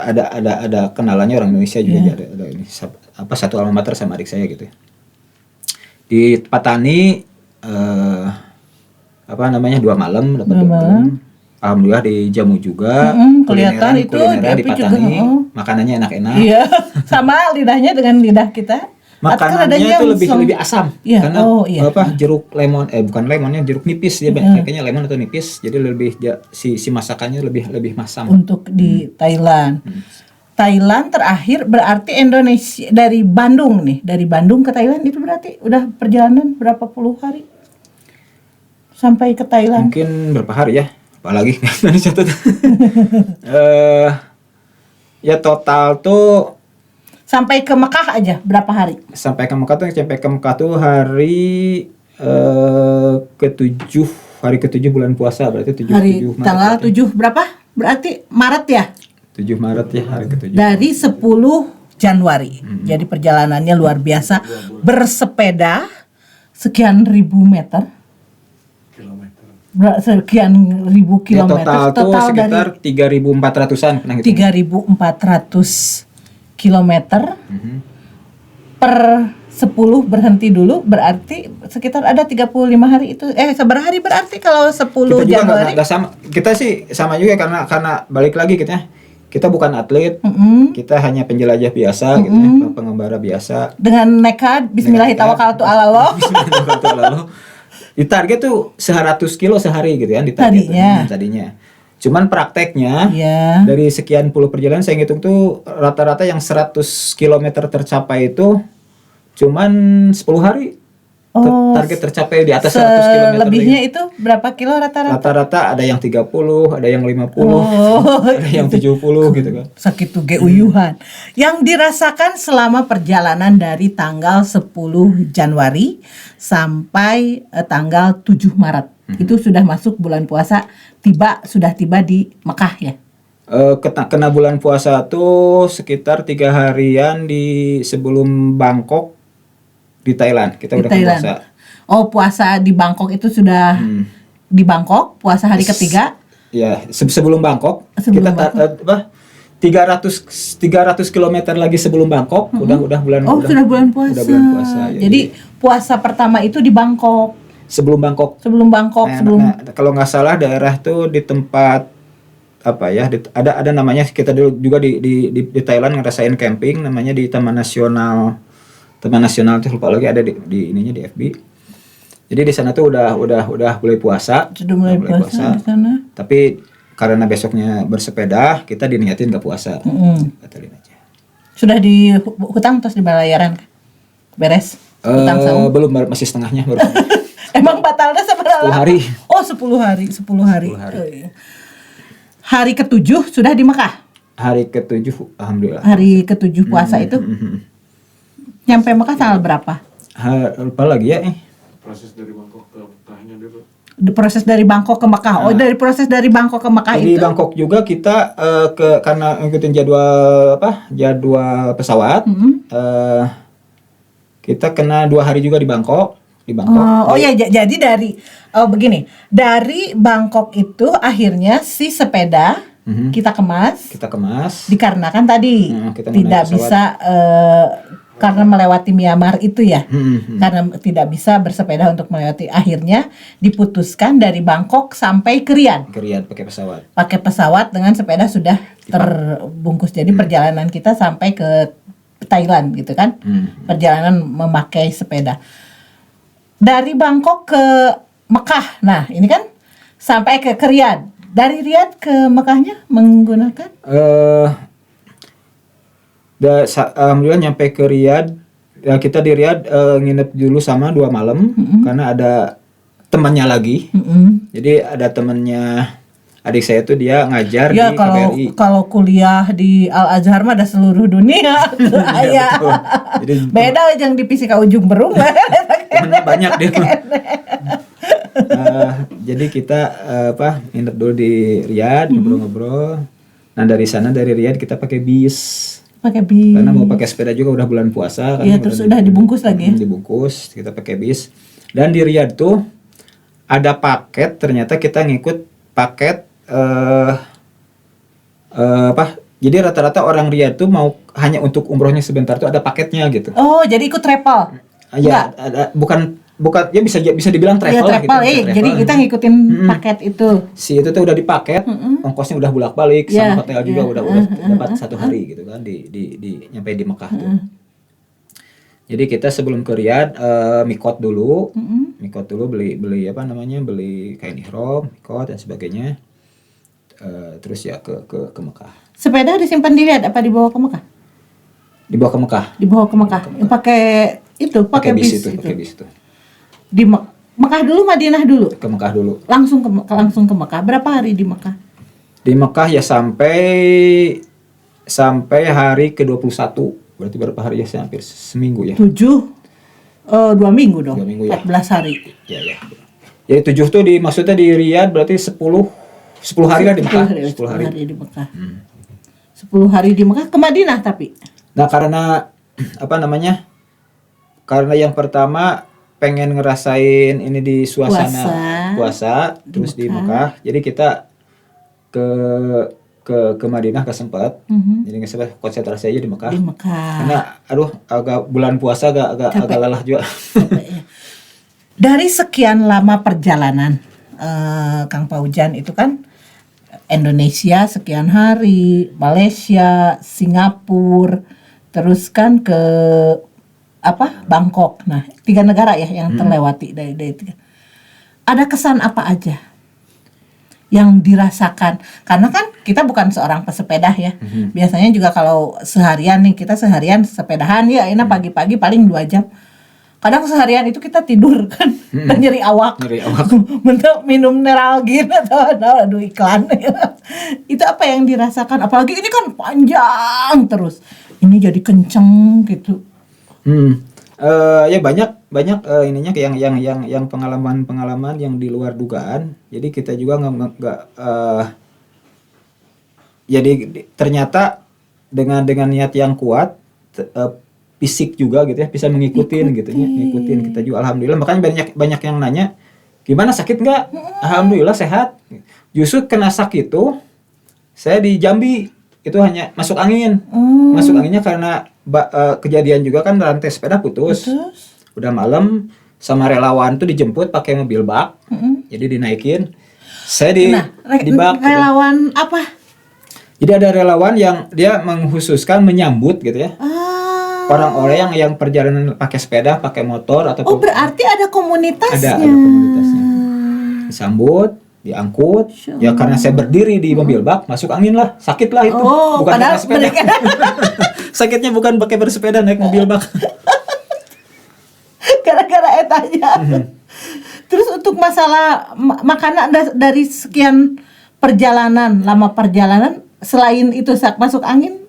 ada kenalannya orang Indonesia juga, ada ini satu alma mater sama adik saya gitu. Di Patani 2 malam dapat 2 malam. Alhamdulillah dijamu juga. Kelihatan itu kulineran di Epi juga, Patani. Makanannya enak-enak. Iya, sama lidahnya dengan lidah kita. Makanannya itu lebih asam. Iya. Karena jeruk lemon, bukan lemonnya, jeruk nipis dia kayaknya lemon atau nipis. Jadi lebih si masakannya lebih masam. Untuk di Thailand. Thailand terakhir berarti Indonesia dari Bandung nih. Dari Bandung ke Thailand itu berarti udah perjalanan berapa puluh hari? Sampai ke Thailand. Mungkin berapa hari ya? Apalagi ya total tuh sampai ke Mekah aja berapa hari? Sampai ke Mekah tuh hari ke-7 bulan puasa, berarti 7 Maret. Tanggal 7 berapa? Berarti Maret ya? 7 Maret ya, hari ke-7. Dari 10 Januari. Jadi perjalanannya luar biasa. Bersepeda sekian ribu meter. Sekian ribu kilometer. Ya, total sekitar 3.400-an pernah gitu. 3.400 kilometer. Per 10 berhenti dulu berarti sekitar ada 35 hari itu. Seberapa hari berarti kalau 10 kita Januari? Juga gak sama. Kita sih sama juga karena balik lagi kita bukan atlet. Kita hanya penjelajah biasa gitu ya, pengembara biasa. Dengan nekat bismillahirrahmanirrahim. Bismillahirrahmanirrahim. Di target tuh 100 kilo sehari gitu ya di target tadinya. Cuman prakteknya dari sekian puluh perjalanan saya ngitung tuh rata-rata yang 100 km tercapai itu cuman 10 hari. Target tercapai di atas 100 km. Lebihnya itu berapa kilo rata-rata? Rata-rata ada yang 30, ada yang 50, ada yang 70 gitu kan. Sakitu ge uyuhan. Yang dirasakan selama perjalanan dari tanggal 10 Januari sampai tanggal 7 Maret. Itu sudah masuk bulan puasa, sudah tiba di Mekah ya. Kena bulan puasa tuh sekitar 3 harian sebelum Bangkok di Thailand. Kita udah puasa. Puasa di Bangkok itu sudah di Bangkok puasa hari ketiga. Ya, sebelum Bangkok. Kita 300 km lagi sebelum Bangkok udah bulan sudah bulan puasa. Udah bulan puasa. Jadi puasa pertama itu di Bangkok. Sebelum Bangkok. Kalau nggak salah daerah tuh di tempat ada namanya, kita dulu juga di Thailand ngerasain camping, namanya di Taman Nasional tuh lupa lagi, ada di ininya di FB. Jadi di sana tuh udah mulai puasa. Sudah mulai puasa di sana. Tapi karena besoknya bersepeda, kita diniatin gak puasa. Batalin aja. Sudah di hutang terus di balayaran? Beres? Hutang saum? Belum, masih setengahnya baru. Emang batalnya seberapa? 10 hari. 10 hari. Hari ke-7 sudah di Mekah? Hari ke-7 alhamdulillah. Hari ke-7 puasa itu? Nyampe Mekah tanggal berapa? Lupa lagi ya. Proses dari Bangkok ke Mekahnya dulu. Proses dari Bangkok ke Mekah. Dari proses dari Bangkok ke Mekah itu. Di Bangkok juga kita karena ngikutin jadwal pesawat. Kita kena 2 hari juga di Bangkok. Jadi begini. Dari Bangkok itu akhirnya si sepeda kita kemas. Dikarenakan tadi tidak bisa karena melewati Myanmar itu ya, karena tidak bisa bersepeda untuk melewati, akhirnya diputuskan dari Bangkok sampai ke Riyadh pakai pesawat dengan sepeda sudah terbungkus. Jadi perjalanan kita sampai ke Thailand gitu kan, perjalanan memakai sepeda dari Bangkok ke Mekah. Nah ini kan sampai ke Riyadh, dari Riyadh ke Mekahnya menggunakan alhamdulillah nyampe ke Riyadh. Kita di Riyadh nginep dulu sama 2 malam karena ada temannya lagi. Jadi ada temannya adik saya tuh, dia ngajar di KBRI. Kalau kuliah di Al Azhar mah ada seluruh dunia. Jadi beda yang di Fisika ujung berung. Temennya banyak dia. Jadi kita nginep dulu di Riyadh, ngobrol-ngobrol. Nah dari sana dari Riyadh kita pakai bis. Pakai bis. Karena mau pakai sepeda juga udah bulan puasa kan. Iya, terus udah dibungkus lagi ya. Dibungkus, kita pakai bis. Dan di Riyadh tuh ada paket, ternyata kita ngikut paket apa? Jadi rata-rata orang Riyadh tuh mau hanya untuk umrohnya sebentar tuh ada paketnya gitu. Oh, jadi ikut travel. Ya, ada, bukan ya bisa dibilang Iya, travel lah travel. gitu. Bisa Jadi travel. kita ngikutin paket itu. Si itu tuh udah dipaket, ongkosnya udah bolak-balik, Iya, sama hotel juga iya. udah dapat 1 hari gitu kan di nyampe di Mekah tuh. Jadi kita sebelum ke Riyadh mikot dulu, beli apa namanya, beli kain ihram, mikot dan sebagainya. Terus ya ke Mekah. Sepeda disimpan di Riyadh apa dibawa ke Mekah? Dibawa ke Mekah. Dibawa ke Mekah. Pakai pakai bis itu. Pakai bis itu. Di Mekah dulu, Madinah dulu. Ke Mekah dulu. Langsung ke Mekah. Berapa hari di Mekah? Di Mekah ya sampai hari ke-21. Berarti berapa hari ya? Hampir seminggu ya. 2 minggu dong. 2 minggu ya. 14 hari. Ya. Jadi 7 tuh maksudnya di Riyadh berarti 10 hari lah di Mekah. 10 hari. di Mekah. 10 hari di Mekah, ke Madinah tapi. Nah, karena apa namanya? Karena yang pertama pengen ngerasain ini di suasana puasa terus di Mekah. Jadi kita ke Madinah gak sempat. Jadi nggak sempat, konsentrasi aja di Mekah. Di Mekah. Karena agak bulan puasa agak lelah juga. Dari sekian lama perjalanan Kang Paujan itu kan Indonesia sekian hari, Malaysia, Singapura, terus kan ke Bangkok. Nah, 3 negara ya yang terlewati dari 3. Ada kesan apa aja yang dirasakan? Karena kan kita bukan seorang pesepeda ya. Biasanya juga kalau seharian nih, kita seharian sepedahan ya, ini pagi-pagi paling 2 jam. Kadang seharian itu kita tidur kan, dan nyeri awak. Bentuk minum Neralgin atau aduh iklan. Itu apa yang dirasakan? Apalagi ini kan panjang terus. Ini jadi kenceng gitu. Ya banyak ininya yang pengalaman yang di luar dugaan. Jadi kita juga nggak jadi ternyata dengan niat yang kuat, fisik juga gitu ya, bisa ngikutin kita juga, alhamdulillah. Makanya banyak yang nanya, gimana, sakit nggak? Alhamdulillah sehat. Justru kena sakit itu saya di Jambi itu hanya masuk angin. Masuk anginnya karena kejadian juga kan rantai sepeda putus. Udah malam, sama relawan tuh dijemput pakai mobil bak. Jadi dinaikin. Saya di bak. Relawan gitu. Apa? Jadi ada relawan yang dia mengkhususkan menyambut gitu ya. Orang-orang yang perjalanan pakai sepeda, pakai motor atau berarti ada komunitasnya. Ada komunitasnya. Disambut, diangkut. Ya karena saya berdiri di mobil bak, masuk angin lah, sakit lah itu. Bukan pakai sepeda. Sakitnya bukan pakai bersepeda, naik mobil bak. Gara-gara etanya. Terus untuk masalah makanan dari sekian lama perjalanan, selain itu masuk angin,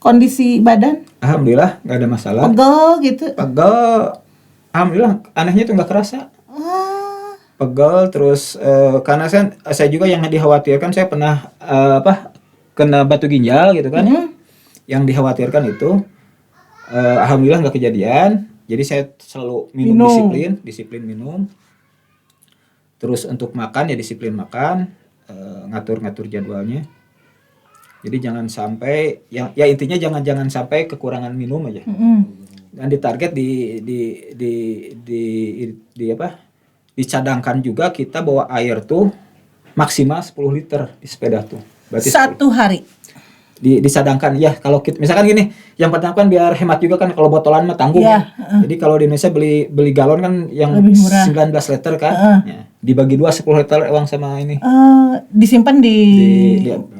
kondisi badan? Alhamdulillah nggak ada masalah. Pegel gitu? Pegel, alhamdulillah anehnya tuh nggak kerasa. Pegel terus karena saya juga yang dikhawatirkan, saya pernah kena batu ginjal gitu kan. Yang dikhawatirkan itu alhamdulillah nggak kejadian. Jadi saya selalu minum. disiplin minum. Terus untuk makan ya disiplin makan, ngatur jadwalnya. Jadi jangan sampai ya intinya jangan sampai kekurangan minum aja. Dan ditarget dicadangkan juga kita bawa air tuh maksimal 10 liter di sepeda tuh. Berarti 1 hari. Disadangkan ya, kalau kita misalkan gini, yang pertama kan biar hemat juga kan, kalau botolan mah tanggung ya. Jadi kalau di Indonesia beli galon kan yang 19 liter kan. Ya, dibagi 2 10 liter uang sama ini. Disimpan di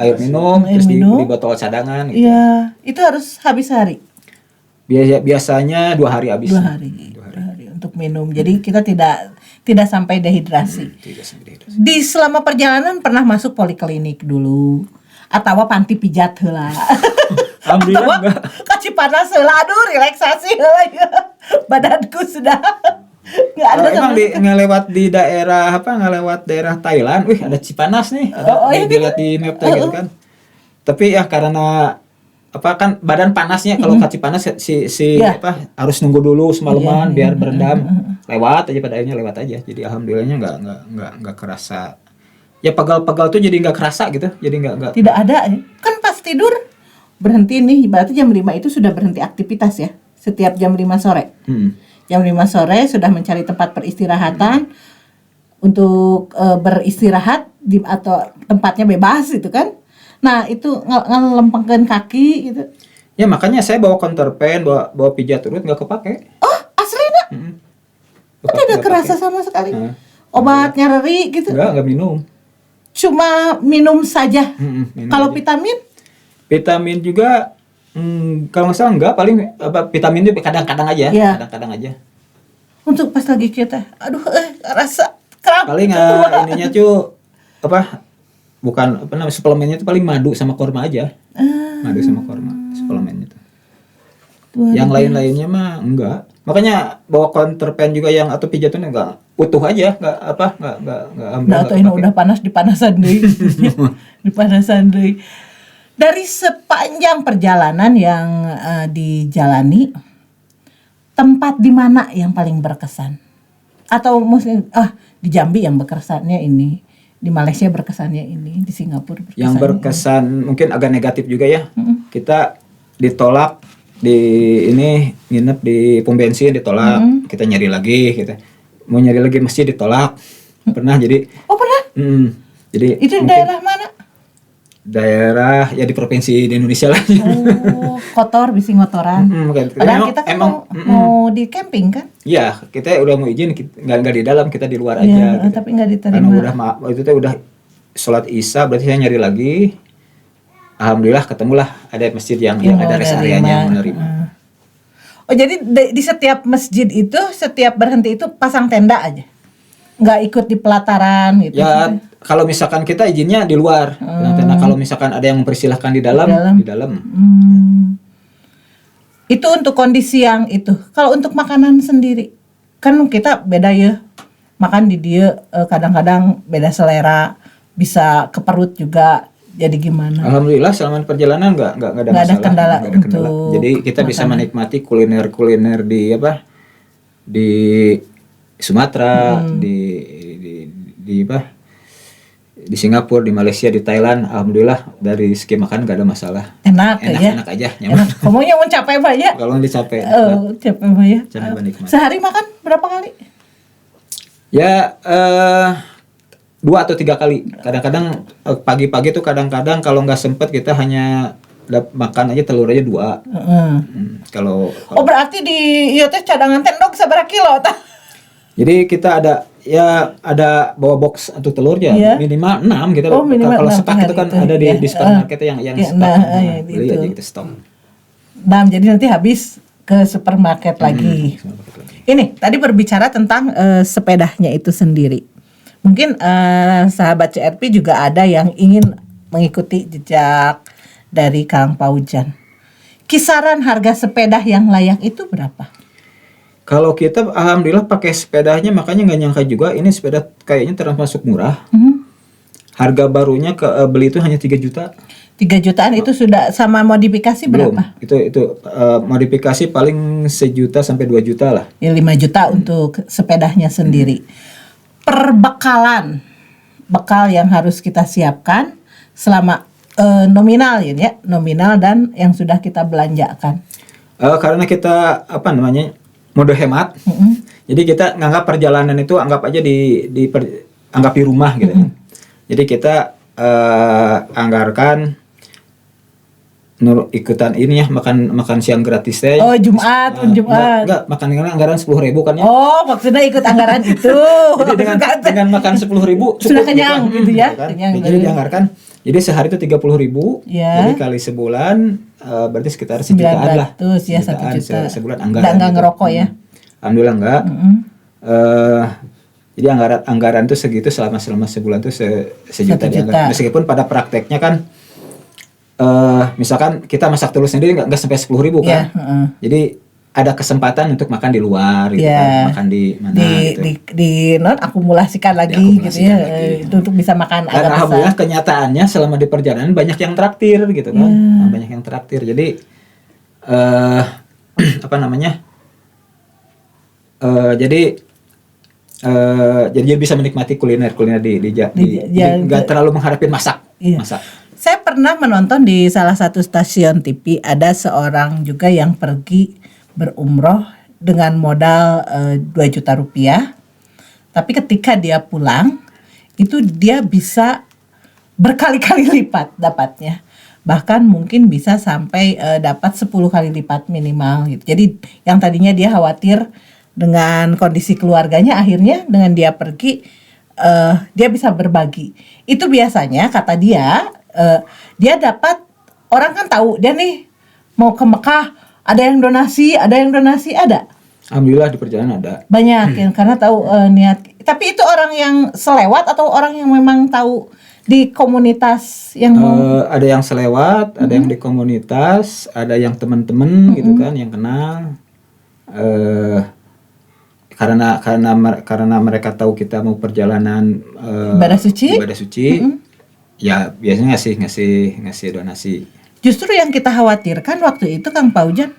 air minum, terus di botol cadangan gitu. Iya, itu harus habis hari. Biasanya 2 hari habis. 2 hari untuk minum. Jadi kita tidak sampai dehidrasi. Tidak sampai dehidrasi. Di selama perjalanan pernah masuk poliklinik dulu atau panti pijat heula. Alhamdulillah enggak. Kasih panas heula, aduh relaksasi heula ya. Badanku sudah enggak ada. Emang ngelewat daerah Thailand, wih ada Cipanas nih. Dilihat di map gitu kan. Tapi ya karena apa kan badan panasnya kalau kaci panas Iya. apa harus nunggu dulu semalaman biar berendam. Lewat aja pada akhirnya lewat aja. Jadi alhamdulillahnya nggak kerasa. Ya pegal-pegal tuh jadi nggak kerasa gitu. Jadi nggak. Tidak ada ya. Kan pas tidur berhenti nih, berarti jam 5 itu sudah berhenti aktivitas ya. Setiap jam 5 sore. Jam 5 sore sudah mencari tempat peristirahatan untuk beristirahat atau tempatnya bebas gitu kan. Nah, itu ngelempengkan kaki gitu. Ya makanya saya bawa counterpan, bawa pijat urut nggak kepake. Oh, aslinya tidak kerasa sama sekali. Obat nyeri gitu. Nggak minum. Cuma minum saja. Minum Kalau aja. vitamin? Vitamin juga kalau nggak salah enggak, paling apa vitamin itu kadang-kadang aja, Iya. kadang-kadang aja. Untuk pas lagi kita, aduh, rasa kram. Paling ininya tuh apa? Bukan apa namanya suplemennya itu paling madu sama kurma aja. Madu sama kurma suplemennya itu. Yang lain-lainnya mah enggak. Makanya bawa counterpan juga yang atau pijatnya enggak utuh aja, enggak Nah, atau ini udah panas dipanasan deui. Dipanasan deui. Dari sepanjang perjalanan yang dijalani, tempat di mana yang paling berkesan? Atau mungkin di Jambi yang berkesannya ini, di Malaysia berkesannya ini, di Singapura berkesannya Yang berkesan mungkin agak negatif juga ya. Kita ditolak ini nginep di pom bensin ditolak, kita nyari lagi, kita mau nyari lagi masjid ditolak. Pernah jadi. Oh, pernah? Jadi Itu di daerah mana? Daerah ya di provinsi di Indonesia lah. Oh, kotor, bisi ngotoran. Padahal kita kan mau di camping kan? Iya, kita udah mau izin, nggak di dalam, kita di luar Iya, aja. Gitu. tapi nggak diterima. Karena udah itu tuh udah sholat isya, berarti saya nyari lagi. Alhamdulillah ketemulah ada masjid yang ada rest area-nya yang menerima. Oh, jadi di setiap masjid itu, setiap berhenti itu pasang tenda aja? Nggak ikut di pelataran gitu? Ya, kalau misalkan kita izinnya di luar. Tenda. Kalau misalkan ada yang mempersilahkan di dalam. Itu untuk kondisi yang itu. Kalau untuk makanan sendiri, kan kita beda ya. Makan di dia kadang-kadang beda selera, bisa ke perut juga. Jadi gimana? Alhamdulillah selama perjalanan nggak ada masalah. Ada kendala Nggak ada kendala. untuk Jadi kita bisa menikmati kuliner di apa? Di Sumatera, di apa? Di Singapura, di Malaysia, di Thailand, alhamdulillah dari segi makan nggak ada masalah. Enak aja, nyaman. Enak. Kamu yang mau capek banyak? Kalau dicapek. Capek banyak. Nikmat. Sehari makan berapa kali? Ya 2 atau 3 kali. Kadang-kadang pagi-pagi tuh kadang-kadang kalau nggak sempet kita hanya makan aja telur aja 2. Kalau Oh, berarti di ieu teh cadangan tendok sabaraha kilo tah? Jadi kita ada bawa box untuk telurnya minimal 6 kita. Minimal kalau 6 stok itu kan ada di supermarket yang stok. Beli aja kita stok. Jadi nanti habis ke supermarket lagi. Ini tadi berbicara tentang sepedanya itu sendiri. Mungkin sahabat CRP juga ada yang ingin mengikuti jejak dari Kang Paujan. Kisaran harga sepeda yang layak itu berapa? Kalau kita alhamdulillah pakai sepedanya, makanya nggak nyangka juga ini sepeda kayaknya termasuk murah. Harga barunya beli itu hanya 3 juta. 3 jutaan itu sudah sama modifikasi berapa? Belum. Itu modifikasi paling 1 juta sampai 2 juta lah. Ya 5 juta untuk sepedanya sendiri. Perbekalan, bekal yang harus kita siapkan selama nominal ya, nominal dan yang sudah kita belanjakan. Karena kita mode hemat, jadi kita nganggap perjalanan itu anggap aja anggap di rumah gitu. Jadi kita anggarkan ikutan ini ya makan siang gratis teh. Oh, Jumat. Enggak, makan anggaran 10.000 kan ya. Oh, maksudnya ikut anggaran itu. Jadi dengan makan 10.000 cukup sudah kenyang gitu ya. Kan? Kenyang, jadi dianggarkan. Jadi sehari itu 30.000. Ya. Jadi kali sebulan berarti sekitar 1 jutaan lah. Ya, 1 juta. Sebulan anggaran. Enggak ngerokok ya. Alhamdulillah enggak. Jadi anggaran tuh segitu selama sebulan tuh 1 juta dianggarkan. Meskipun pada prakteknya kan misalkan kita masak telur sendiri nggak sampai 10.000 kan. Jadi ada kesempatan untuk makan di luar gitu Ya. kan, makan di mana gitu. di non akumulasikan lagi gitu Diakumulasikan ya, lagi. itu untuk bisa makan Dan agak besar. alhamdulillah kenyataannya selama di perjalanan banyak yang traktir gitu kan. Ya. Nah, banyak yang traktir. Jadi apa namanya? Jadi dia bisa menikmati kuliner nggak terlalu mengharapin masak. Iya. Saya pernah menonton di salah satu stasiun TV ada seorang juga yang pergi berumroh dengan modal 2 juta rupiah. Tapi ketika dia pulang itu dia bisa berkali-kali lipat dapatnya. Bahkan mungkin bisa sampai dapat 10 kali lipat minimal gitu. Jadi yang tadinya dia khawatir dengan kondisi keluarganya, akhirnya dengan dia pergi dia bisa berbagi. Itu biasanya kata dia dapat, orang kan tahu dia nih mau ke Mekah, ada yang donasi, ada. Alhamdulillah di perjalanan ada. Banyak yang karena tahu niat. Tapi itu orang yang selewat atau orang yang memang tahu di komunitas yang ada yang selewat, ada yang di komunitas, ada yang teman-teman gitu kan yang kenal. Karena mereka tahu kita mau perjalanan ibadah suci. Ya biasanya ngasih donasi. Justru yang kita khawatirkan waktu itu Kang Paujan,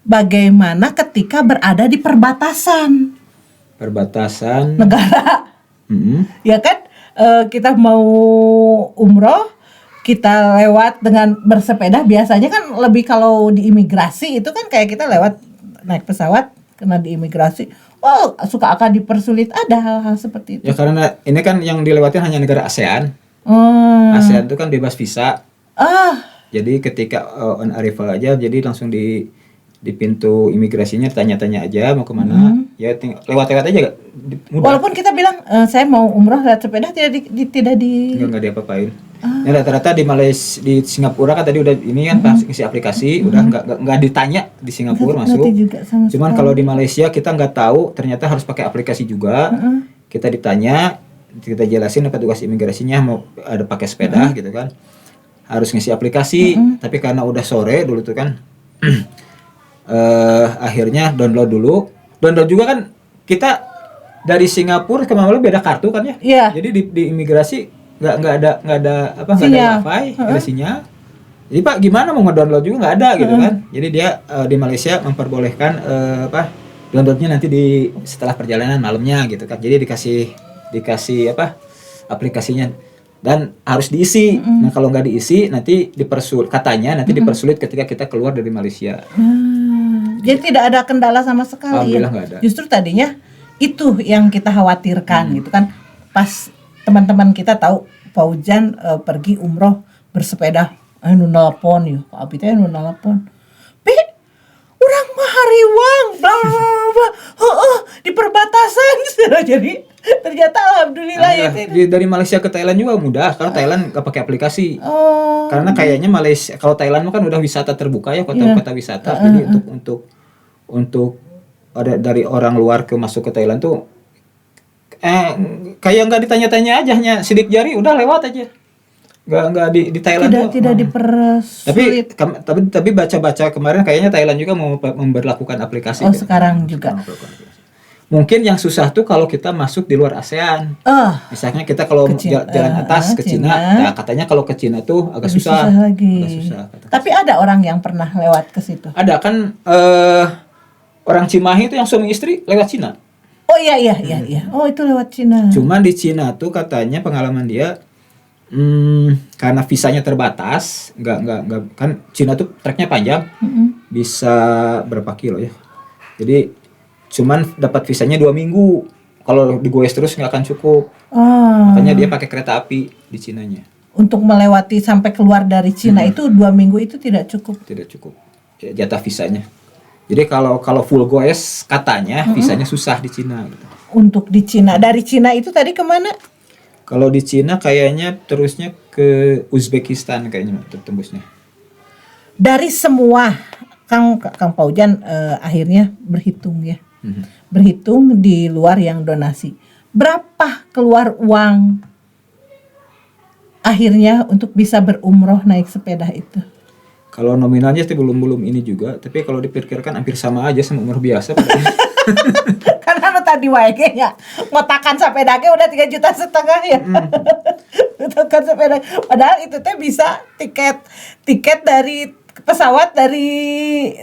bagaimana ketika berada di perbatasan negara. Ya kan, kita mau umroh, kita lewat dengan bersepeda, biasanya kan lebih kalau di imigrasi itu kan kayak kita lewat naik pesawat kena di imigrasi, suka akan dipersulit, ada hal-hal seperti itu. Ya karena ini kan yang dilewatin hanya negara ASEAN. ASEAN itu kan bebas visa. Jadi ketika on arrival aja, jadi langsung di pintu imigrasinya tanya-tanya aja mau kemana. Ya lewat-lewat aja mudah. Walaupun kita bilang saya mau umroh lewat sepeda, tidak nggak diapa-apain. Ya rata-rata di Malaysia, di Singapura kan tadi udah ini kan pas isi aplikasi udah nggak ditanya di Singapura masuk. Cuman kalau di Malaysia kita nggak tahu, ternyata harus pakai aplikasi juga. Kita ditanya, kita jelasin apa tugas imigrasinya, mau ada pakai sepeda gitu kan. Harus ngisi aplikasi, tapi karena udah sore dulu tuh kan, akhirnya download juga kan. Kita dari Singapura ke Malaysia beda kartu kan ya. Iya. Jadi di imigrasi nggak ada wifi, nggak ada sinyal. Jadi Pak gimana mau ngedownload juga nggak ada gitu kan. Jadi dia di Malaysia memperbolehkan downloadnya nanti setelah perjalanan malamnya gitu kan. Jadi dikasih aplikasinya. Dan harus diisi. Nah kalau nggak diisi nanti dipersulit ketika kita keluar dari Malaysia. Jadi tidak ada kendala sama sekali. Alhamdulillah nggak ada. Justru tadinya itu yang kita khawatirkan gitu kan. Pas teman-teman kita tahu Paujan pergi umroh bersepeda, nu nelpon ya, Pak Abi teh nu nelpon. Urang mah hariwang, bla bla bla. Di perbatasan. Jadi ternyata alhamdulillah ya. Dari Malaysia ke Thailand juga mudah, karena Thailand nggak pakai aplikasi. Karena kayaknya Malaysia, kalau Thailand kan udah wisata terbuka ya, kota wisata. Jadi untuk ada dari orang luar masuk ke Thailand tuh kayak nggak ditanya-tanya aja, hanya sidik jari udah lewat aja. Nggak di Thailand tidak dipersulit. Tapi baca-baca kemarin kayaknya Thailand juga mau memberlakukan aplikasi. Sekarang juga. Mungkin yang susah tuh kalau kita masuk di luar ASEAN. Misalnya kita kalau jalan atas ke Cina, ya katanya kalau ke Cina tuh agak susah lagi. Agak susah. Tapi ada orang yang pernah lewat ke situ. Ada kan orang Cimahi itu yang suami istri lewat Cina. Oh iya. Oh itu lewat Cina. Cuman di Cina tuh katanya pengalaman dia karena visanya terbatas, nggak kan Cina tuh treknya panjang, bisa berapa kilo ya. Jadi cuman dapat visanya 2 minggu. Kalau digoes terus nggak akan cukup. Makanya dia pakai kereta api di Cinanya. Untuk melewati sampai keluar dari Cina itu 2 minggu itu tidak cukup. Tidak cukup. Ya, jatah visanya. Jadi kalau full goes katanya visanya susah di Cina gitu. Untuk di Cina, dari Cina itu tadi kemana? Kalau di Cina kayaknya terusnya ke Uzbekistan kayaknya tembusnya. Dari semua Kang Paujan akhirnya berhitung ya. Berhitung di luar yang donasi. Berapa keluar uang akhirnya untuk bisa berumroh naik sepeda itu? Kalau nominalnya sih belum ini juga, tapi kalau diperkirakan hampir sama aja sama umur biasa. Karena tadi wae ya ngotakan sepeda ge udah 3,5 juta ya. Ngotakan sepeda. Padahal itu teh bisa tiket dari pesawat dari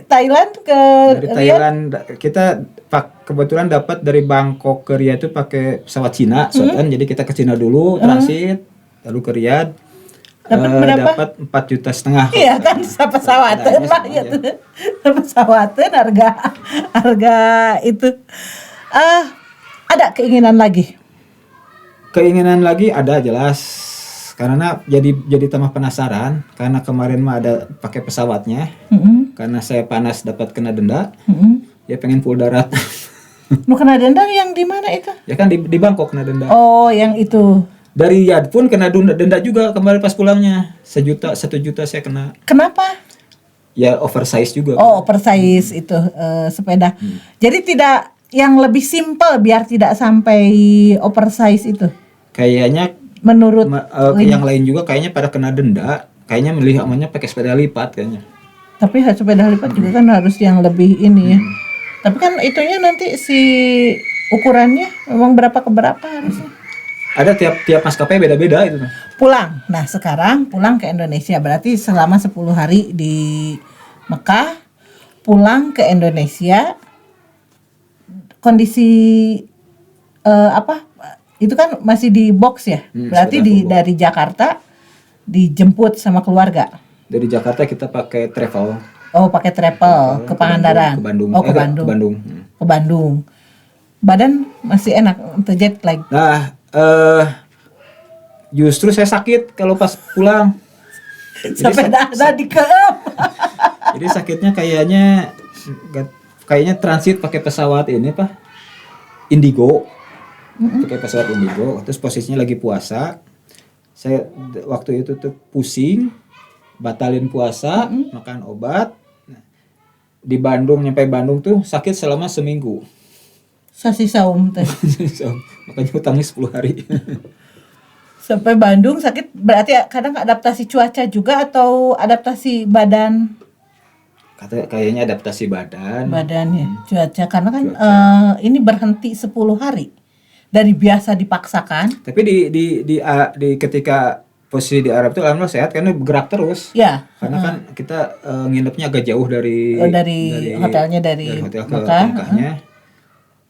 Thailand ke Dari Thailand kita kebetulan dapat dari Bangkok ke Riyadh itu pakai pesawat Cina, jadi kita ke Cina dulu transit, lalu ke Riyadh. Dapat berapa? Dapat 4,5 juta. Iya kan, pesawatan lah ya tuh. Pesawatan harga itu. Ada keinginan lagi. Keinginan lagi ada jelas. Karena jadi tambah penasaran karena kemarin mah ada pakai pesawatnya. Karena saya panas dapat kena denda. Ya pengen full darat. Lu kena denda yang di mana itu? Ya kan di Bangkok kena denda. Oh, yang itu. Dari Riyadh pun kena denda juga kemarin pas pulangnya. 1 juta saya kena. Kenapa? Ya oversize juga. Oh, oversize itu sepeda. Jadi tidak yang lebih simple biar tidak sampai oversize itu. Kayaknya Menurut yang lain juga kayaknya pada kena denda. Kayaknya milih amannya pakai sepeda lipat kayaknya. tapi sepeda lipat juga kan harus yang lebih ini ya. Tapi kan itunya nanti si ukurannya memang berapa ke berapa harusnya. Ada tiap maskapai beda-beda itu. Pulang. Nah, sekarang pulang ke Indonesia berarti selama 10 hari di Mekah, pulang ke Indonesia kondisi itu kan masih di box ya. Berarti dari Jakarta dijemput sama keluarga. Dari Jakarta kita pakai travel. Oh, pakai travel ke Pangandaran. Ke Bandung. Oh, ke Bandung. Ke Bandung. Ke Bandung. Badan masih enak untuk jet lag. Nah, justru saya sakit kalau pas pulang. Sepeda ada di keem. Jadi sakitnya kayaknya transit pakai pesawat ini Pak. Indigo. Pakai pesawat Indigo, terus posisinya lagi puasa. Saya waktu itu tuh pusing, batalin puasa, makan obat. Di Bandung, nyampe Bandung tuh sakit selama seminggu. Sasi saum teh. Makanya utangnya 10 hari. Sampai Bandung sakit berarti kadang adaptasi cuaca juga atau adaptasi badan? Kayaknya adaptasi badan. Badannya, cuaca karena kan ini berhenti 10 hari. Dari biasa dipaksakan. Tapi di ketika posisi di Arab itu alhamdulillah sehat karena bergerak terus. Ya. Karena kan kita nginepnya agak jauh dari hotelnya dari hotel ke Mekahnya.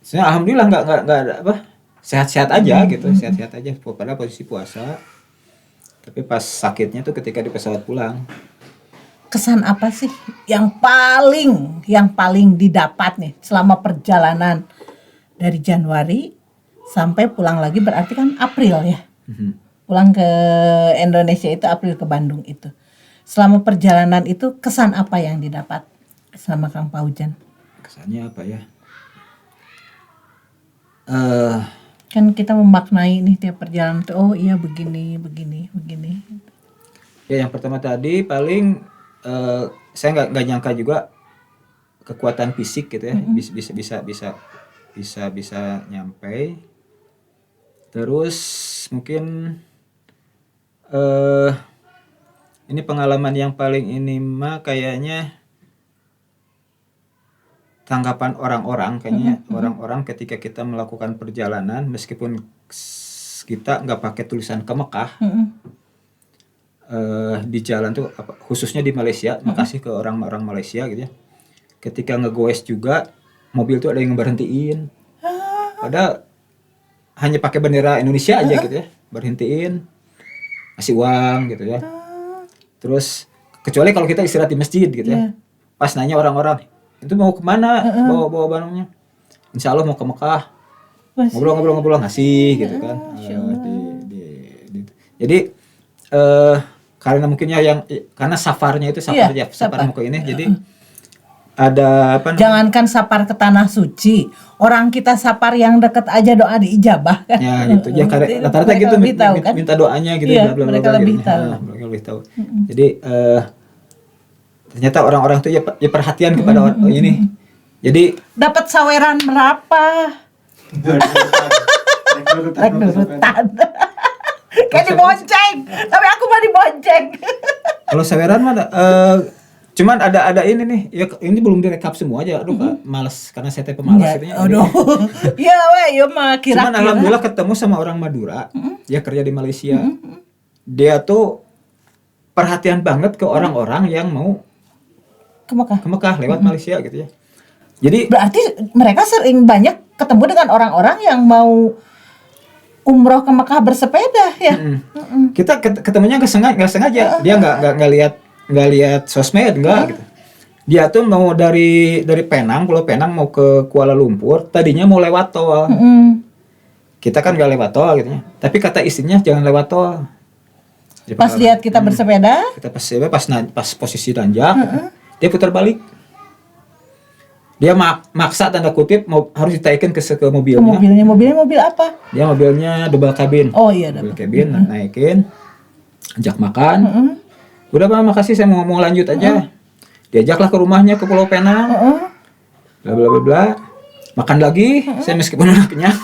Sebenarnya alhamdulillah nggak ada apa, sehat-sehat aja gitu, sehat-sehat aja pada posisi puasa. Tapi pas sakitnya tuh ketika di pesawat pulang. Kesan apa sih yang paling didapat nih selama perjalanan dari Januari sampai pulang lagi berarti kan April ya. Pulang ke Indonesia itu April ke Bandung itu. Selama perjalanan itu kesan apa yang didapat selama Kang Paujan? Kesannya apa ya? Kan kita memaknai nih tiap perjalanan itu, oh iya begini. Ya yang pertama tadi paling saya nggak nyangka juga kekuatan fisik gitu ya, bisa nyampe. Terus mungkin ini pengalaman yang paling ini mah kayaknya tanggapan orang-orang kayaknya orang-orang ketika kita melakukan perjalanan meskipun kita nggak pakai tulisan ke Mekah di jalan tuh khususnya di Malaysia, makasih ke orang-orang Malaysia gitu ya, ketika ngegoes juga mobil tuh ada yang berhentiin padahal hanya pakai bendera Indonesia aja gitu ya, berhentiin kasih uang gitu ya. Terus kecuali kalau kita istirahat di masjid gitu ya, pas nanya orang-orang itu mau kemana, bawa barangnya, insya Allah mau ke Mekah, ngobrol ngasih gitu kan. Jadi karena mungkinnya karena safarnya itu safar mau ke ini, jadi ada apa namanya? Jangankan sapar ke tanah suci, orang kita sapar yang deket aja doa diijabah kan. Ya gitu. Ya rata-rata gitu minta doanya gitu ya. Mereka lebih tahu. Jadi ternyata orang-orang itu ya perhatian kepada orang ini. Jadi dapat saweran berapa? Rek nurutan. Kayak dibonceng, tapi aku mah dibonceng. Kalau saweran mah Cuman ada ini nih, ya ini belum direkap semua aja. Aduh, Kak, malas karena saya teh pemalas gitu ya. Aduh. Ya we, yo mah Cuman kira-kira. alhamdulillah ketemu sama orang Madura, dia kerja di Malaysia. Dia tuh perhatian banget ke orang-orang yang mau Ke Mekah. ke Mekah lewat Malaysia gitu ya. Jadi Berarti mereka sering banyak ketemu dengan orang-orang yang mau umroh ke Mekah bersepeda ya. kita ketemunya nggak sengaja. Dia nggak lihat sosmed nggak gitu. Dia tuh mau dari Penang, Pulau Penang mau ke Kuala Lumpur. Tadinya mau lewat tol. Kita kan nggak lewat tol gitu ya. Tapi kata istrinya jangan lewat tol. Jadi Pas lihat kita bersepeda, kita pas posisi nanjak, dia putar balik. Dia maksa tanda kutip harus ditaikin ke ke mobilnya. mobilnya mobil apa? Dia mobilnya double cabin. Oh iya, Double cabin, naikin, ajak makan. Udah Pak, makasih, saya mau lanjut aja. Diajaklah ke rumahnya ke Pulau Penang. Bla bla bla bla. Makan lagi, saya meskipun udah kenyang.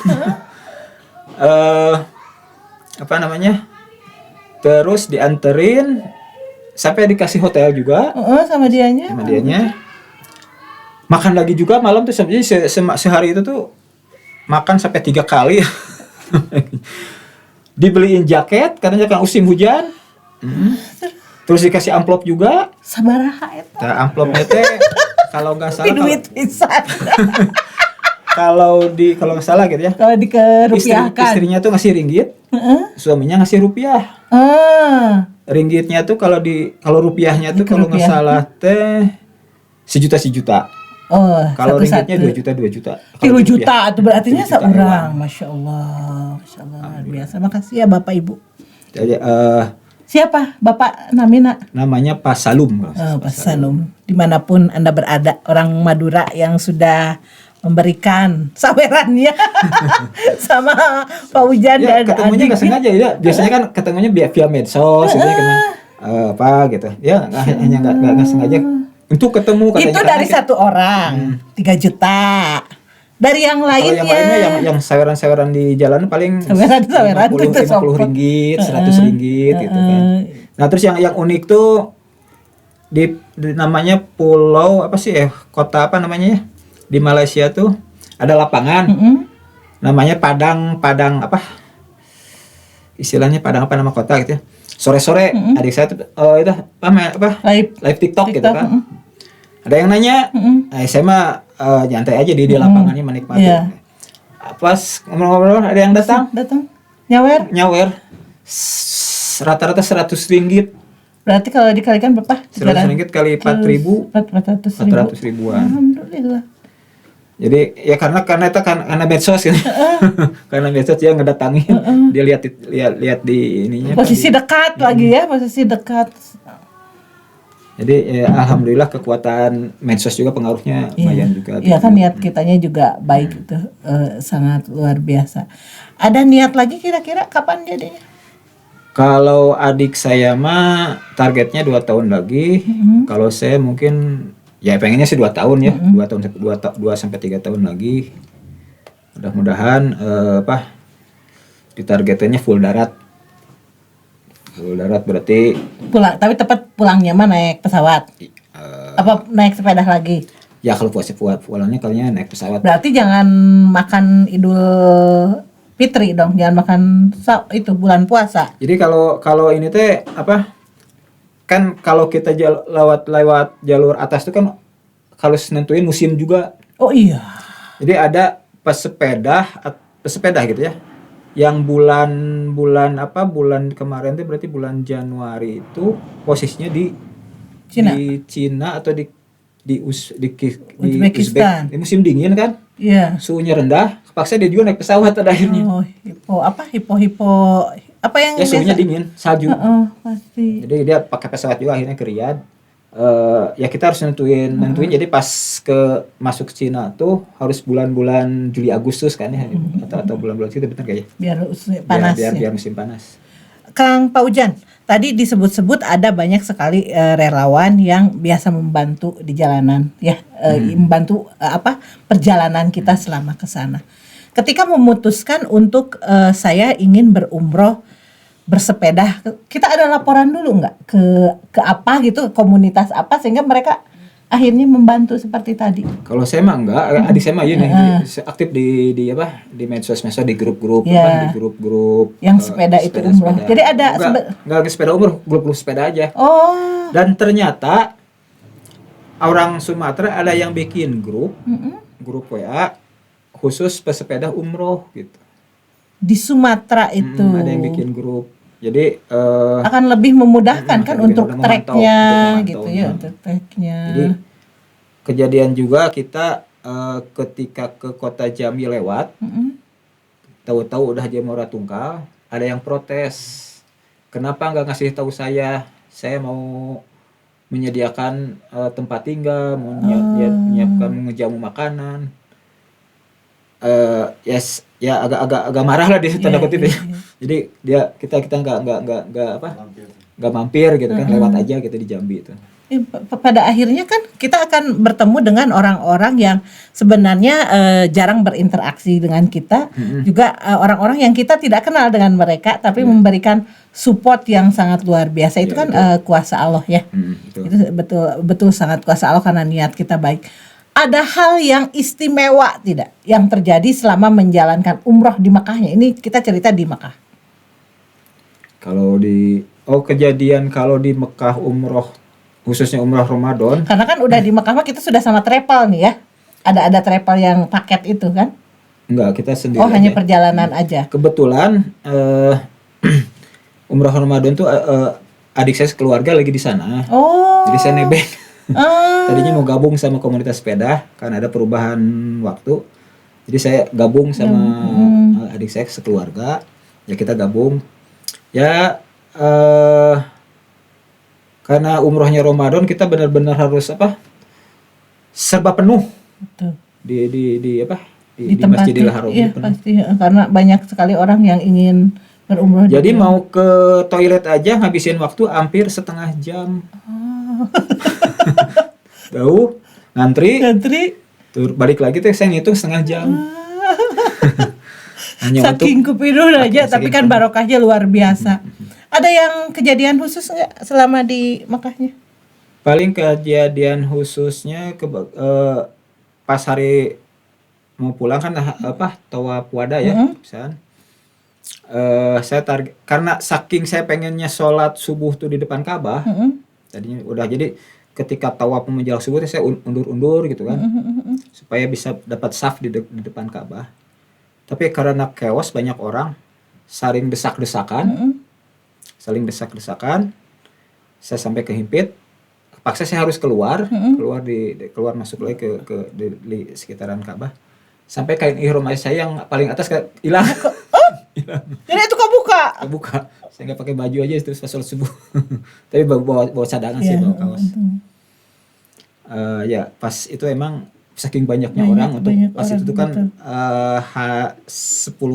Apa namanya? Terus dianterin sampai dikasih hotel juga sama dianya. sama dianya. Makan lagi juga malam tuh, jadi sehari itu tuh makan sampai 3 kali. Dibeliin jaket karena kan musim hujan. Terus dikasih amplop juga. Sabaraha eta. Nah, amplopnya teh kalau nggak salah Duit pisan. kalau nggak salah gitu ya. Kalau dikerupiahkan. Istrinya tuh ngasih ringgit, suaminya ngasih rupiah. Ringgitnya tuh kalau rupiahnya tuh kalau nggak salah teh sejuta. Oh, Kalau ringgitnya 2 juta. Kalau 3 juta itu berartinya 3 juta seorang. Masya Allah luar biasa. Makasih ya Bapak Ibu. Jadi, Siapa Bapak Namina? namanya Pak Salum. Pak Sanum. Dimanapun Anda berada, orang Madura yang sudah memberikan sawerannya sama Pak Ujan Ya, dan ketemunya nggak adik. sengaja ya. Biasanya kan ketemunya via medsos, gitu ya, kena apa gitu. Ya hanya nggak sengaja untuk ketemu. Itu katanya, dari karena satu orang 3 juta. Dari yang kalau yang lainnya lainnya. yang saweran di jalan paling Saweran itu 50 sopo. ringgit, 100 ringgit gitu kan. Nah, terus yang unik tuh di namanya pulau apa sih kota apa namanya ya? Di Malaysia tuh ada lapangan. Namanya Padang apa? Istilahnya Padang apa nama kota gitu ya. Sore-sore adik saya tuh itu apa? Live TikTok gitu kan. Ada yang nanya, saya mah nyantai aja di lapangannya menikmati. Iya. Pas ngobrol-ngobrol ada yang datang nyawer rata-rata 100 ringgit. Berarti kalau dikalikan berapa? 100 ringgit kali 4.000, 400 ribuan. Alhamdulillah. Jadi ya karena itu karena medsos kan. Karena medsos dia ngedatangin, dia lihat di ininya. Posisi dekat lagi ya, posisi dekat. Jadi ya, alhamdulillah kekuatan medsos juga pengaruhnya lumayan juga. Iya kan niat kitanya juga baik itu sangat luar biasa. Ada niat lagi kira-kira kapan jadinya? Kalau adik saya mah targetnya 2 tahun lagi. Kalau saya mungkin ya pengennya sih 2 tahun ya. 2 sampai 3 tahun lagi. Mudah-mudahan ditargetinnya full darat. Full darat berarti Pulang, tapi tepat pulangnya mah naik pesawat. Apa naik sepeda lagi? ya kalau pulangnya kalinya naik pesawat. Berarti jangan makan Idul Fitri dong, jangan makan itu bulan puasa. Jadi kalau ini teh apa? Kan kalau kita lewat jalur atas itu kan harus nentuin musim juga. Oh iya. Jadi ada pesepeda gitu ya. Yang bulan kemarin tuh berarti bulan Januari itu posisinya di Cina atau di Uzbekistan. Di musim dingin kan, Iya. suhunya rendah, kepaksa dia juga naik pesawat pada akhirnya. Oh, hipo apa yang Ya suhunya biasa? dingin, salju. Pasti. Jadi dia pakai pesawat juga akhirnya ke Riyadh. Ya kita harus nentuin jadi pas masuk ke Cina tuh harus bulan-bulan Juli Agustus kan ya, atau bulan-bulan itu benar gak ya? Biar panas biar musim panas. Kang Pak Ujan, tadi disebut-sebut ada banyak sekali relawan yang biasa membantu di jalanan ya, membantu perjalanan kita selama ke sana. Ketika memutuskan untuk saya ingin berumroh bersepeda, kita ada laporan dulu nggak ke apa gitu, komunitas apa, sehingga mereka akhirnya membantu seperti tadi. Kalau saya mah enggak, adik saya mah ini aktif di apa di medsos di grup-grup Ya. di grup-grup Yang sepeda itu umroh. Jadi ada enggak sepeda umroh, grup-grup sepeda aja. Oh. Dan ternyata orang Sumatera ada yang bikin grup WA khusus pesepeda umroh gitu. Di Sumatera itu Ada yang bikin grup. Jadi akan lebih memudahkan kan lebih untuk mudah treknya memantau, gitu ya, untuk treknya. Jadi kejadian juga kita ketika ke kota Jambi lewat, tahu-tahu udah jam ora tunggal, ada yang protes. Kenapa nggak ngasih tahu saya? Saya mau menyediakan tempat tinggal, mau menyiapkan mengejamu makanan. Ya agak marah lah di tanda kutip ya. Jadi kita nggak mampir gitu kan, lewat aja gitu di Jambi itu. Pada akhirnya kan kita akan bertemu dengan orang-orang yang sebenarnya jarang berinteraksi dengan kita, juga orang-orang yang kita tidak kenal dengan mereka, tapi memberikan support yang sangat luar biasa. Itu kan kuasa Allah ya. Itu betul sangat kuasa Allah karena niat kita baik. Ada hal yang istimewa tidak yang terjadi selama menjalankan umroh di Makkahnya? Ini kita cerita di Makkah. Kalau kejadian kalau di Mekah umroh, khususnya umroh Ramadan. Karena kan udah di Mekah mah kita sudah sama travel nih ya. Ada travel yang paket itu kan? Enggak, kita sendiri. Oh, hanya perjalanan aja. Kebetulan umroh Ramadan tuh adik saya sekeluarga lagi di sana. Oh. Jadi saya nebeng. Tadinya mau gabung sama komunitas sepeda karena ada perubahan waktu. Jadi saya gabung sama adik saya sekeluarga. Ya kita gabung. Ya karena umrohnya Ramadan kita benar-benar harus serba penuh. Betul. Di Masjidil Haram. Iya pasti, karena banyak sekali orang yang ingin berumroh. Jadi mau ke toilet aja ngabisin waktu hampir setengah jam. Tahu ngantri tur balik lagi tuh saya ngitung setengah jam. Saking kupinun aja, tapi kan barokahnya luar biasa. Ada yang kejadian khusus nggak selama di Makkahnya? Paling kejadian khususnya pas hari mau pulang kan tawaf wada ya, misalkan. Saya target karena saking saya pengennya sholat subuh tuh di depan Ka'bah. Tadinya udah, jadi ketika tawaf menjelang subuh saya undur-undur gitu kan, supaya bisa dapat saf di depan Ka'bah. Tapi karena chaos banyak orang saling desak-desakan, saya sampai kehimpit, paksa saya harus keluar masuk lagi di sekitaran Ka'bah, sampai kain ihram saya yang paling atas hilang. Jadi itu kebuka. Saya nggak pakai baju aja terus pas sholat subuh. Tapi bawa cadangan sih, bawa kaos. Ya pas itu emang saking banyaknya orang untuk pas itu tuh kan 10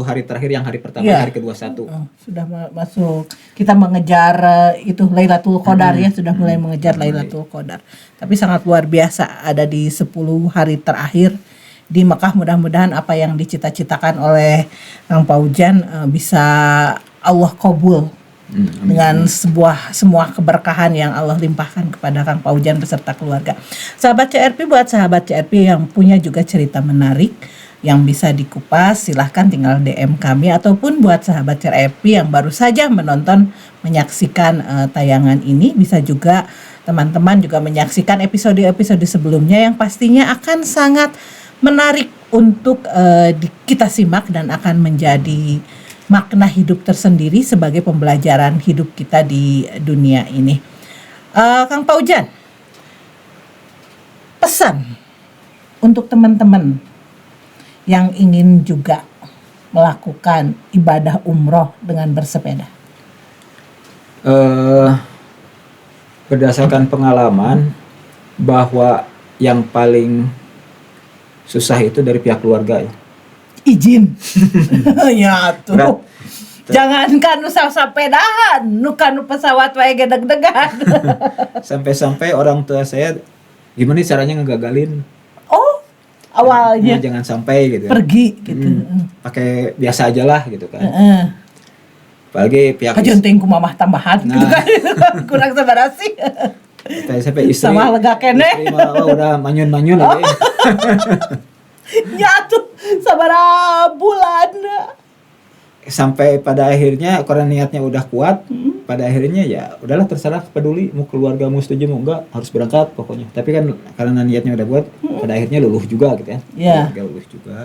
hari terakhir, yang hari pertama hari ke-21. Sudah masuk. Kita mengejar itu Lailatul Qadar ya, sudah mulai mengejar Lailatul Qadar. Tapi sangat luar biasa ada di 10 hari terakhir di Mekah. Mudah-mudahan apa yang dicita-citakan oleh Kang Paujan bisa Allah kabul dengan semua keberkahan yang Allah limpahkan kepada Kang Paujan beserta keluarga. Sahabat CRP, buat sahabat CRP yang punya juga cerita menarik yang bisa dikupas, silahkan tinggal DM kami, ataupun buat sahabat CRP yang baru saja menyaksikan tayangan ini, bisa juga teman-teman juga menyaksikan episode-episode sebelumnya yang pastinya akan sangat menarik untuk kita simak dan akan menjadi makna hidup tersendiri sebagai pembelajaran hidup kita di dunia ini. Kang Paujan, pesan untuk teman-teman yang ingin juga melakukan ibadah umroh dengan bersepeda. Berdasarkan pengalaman bahwa yang paling susah itu dari pihak keluarga ya. Izin. Ya tuh. Jangankan nu sapedahan, nu pesawat wae gedeg-degan. Sampai-sampai orang tua saya gimana caranya ngegagalin. Oh, awalnya jangan sampai gitu. Pergi gitu. Pakai biasa aja lah gitu kan. Apalagi pihak Kajonting ku mamah tambahan gitu Nah. kan. Kurang sabarasi. sampai istri Sama lega kene. istri mah udah manyun-manyun lagi. Nyatu sabaraha bulan. Sampai pada akhirnya karena niatnya udah kuat, pada akhirnya ya udahlah terserah peduli mau keluargamu setuju mau enggak harus berangkat pokoknya. Tapi kan karena niatnya udah kuat, pada akhirnya luluh juga gitu ya. Iya. Keluarga luluh juga.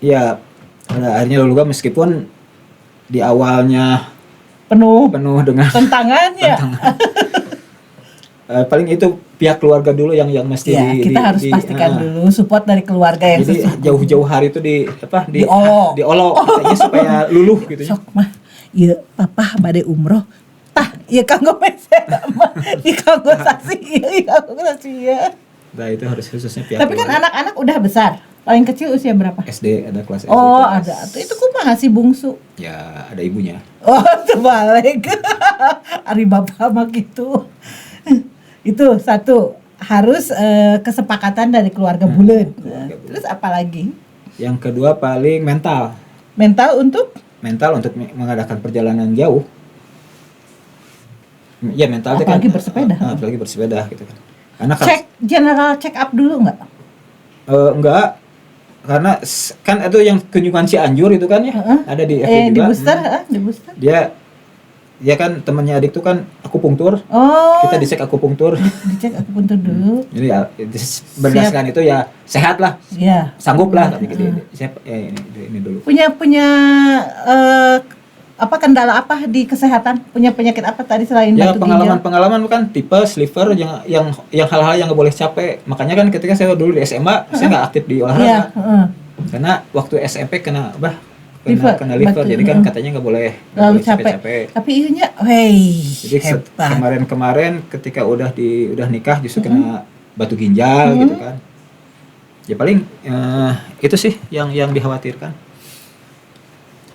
Ya pada akhirnya luluh juga meskipun di awalnya Penuh penuh dengan tentangannya. paling itu pihak keluarga dulu yang mesti Ya, kita harus pastikan dulu support dari keluarga yang jadi sesungguhnya. jauh-jauh hari itu Diolok. diolok katanya supaya luluh gitu ya. Sok mah, iya papa bade umroh. Tah, iya kanggo mese mah. Iya kanggo saksi, iya kanggo saksi ya. Nah itu harus khususnya pihak Tapi kan keluarga. anak-anak udah besar. Paling kecil usia berapa? SD ada kelas SD Oh, kelas. ada. Tuh itu kumaha si bungsu. Ya ada ibunya. Oh, terbalik. Ari bapak mah gitu. Itu satu harus kesepakatan dari keluarga bulan. keluarga bulan. Terus apa lagi? Yang kedua paling mental Mental untuk mengadakan perjalanan jauh. Ya mental itu Apalagi bersepeda. apalagi bersepeda gitu kan. Karena general check up dulu nggak? enggak karena kan itu yang kunjungan Cianjur itu kan ya Heeh. ada di FB Di juga. booster, di booster. Dia kan temannya adik tuh kan akupunktur. Oh, Kita dicek akupunktur. dicek akupunktur dulu. Jadi ya berdasarkan itu ya sehat lah, Ya. sanggup lah tapi gitu. Ini dulu. Punya apa kendala apa di kesehatan? Punya penyakit apa tadi selain Ya batu ginjal? pengalaman kan tipes, liver yang hal-hal yang nggak boleh capek. Makanya kan ketika saya dulu di SMA saya nggak aktif di Iya, olahraga. heeh. Karena waktu SMP kena Liver, liver batu, jadi kan heeh. katanya nggak boleh Lalu capek. capek-capek. Tapi ieunya wey, Jadi hebat. kemarin ketika udah nikah justru kena batu ginjal gitu kan. Ya paling itu sih yang dikhawatirkan.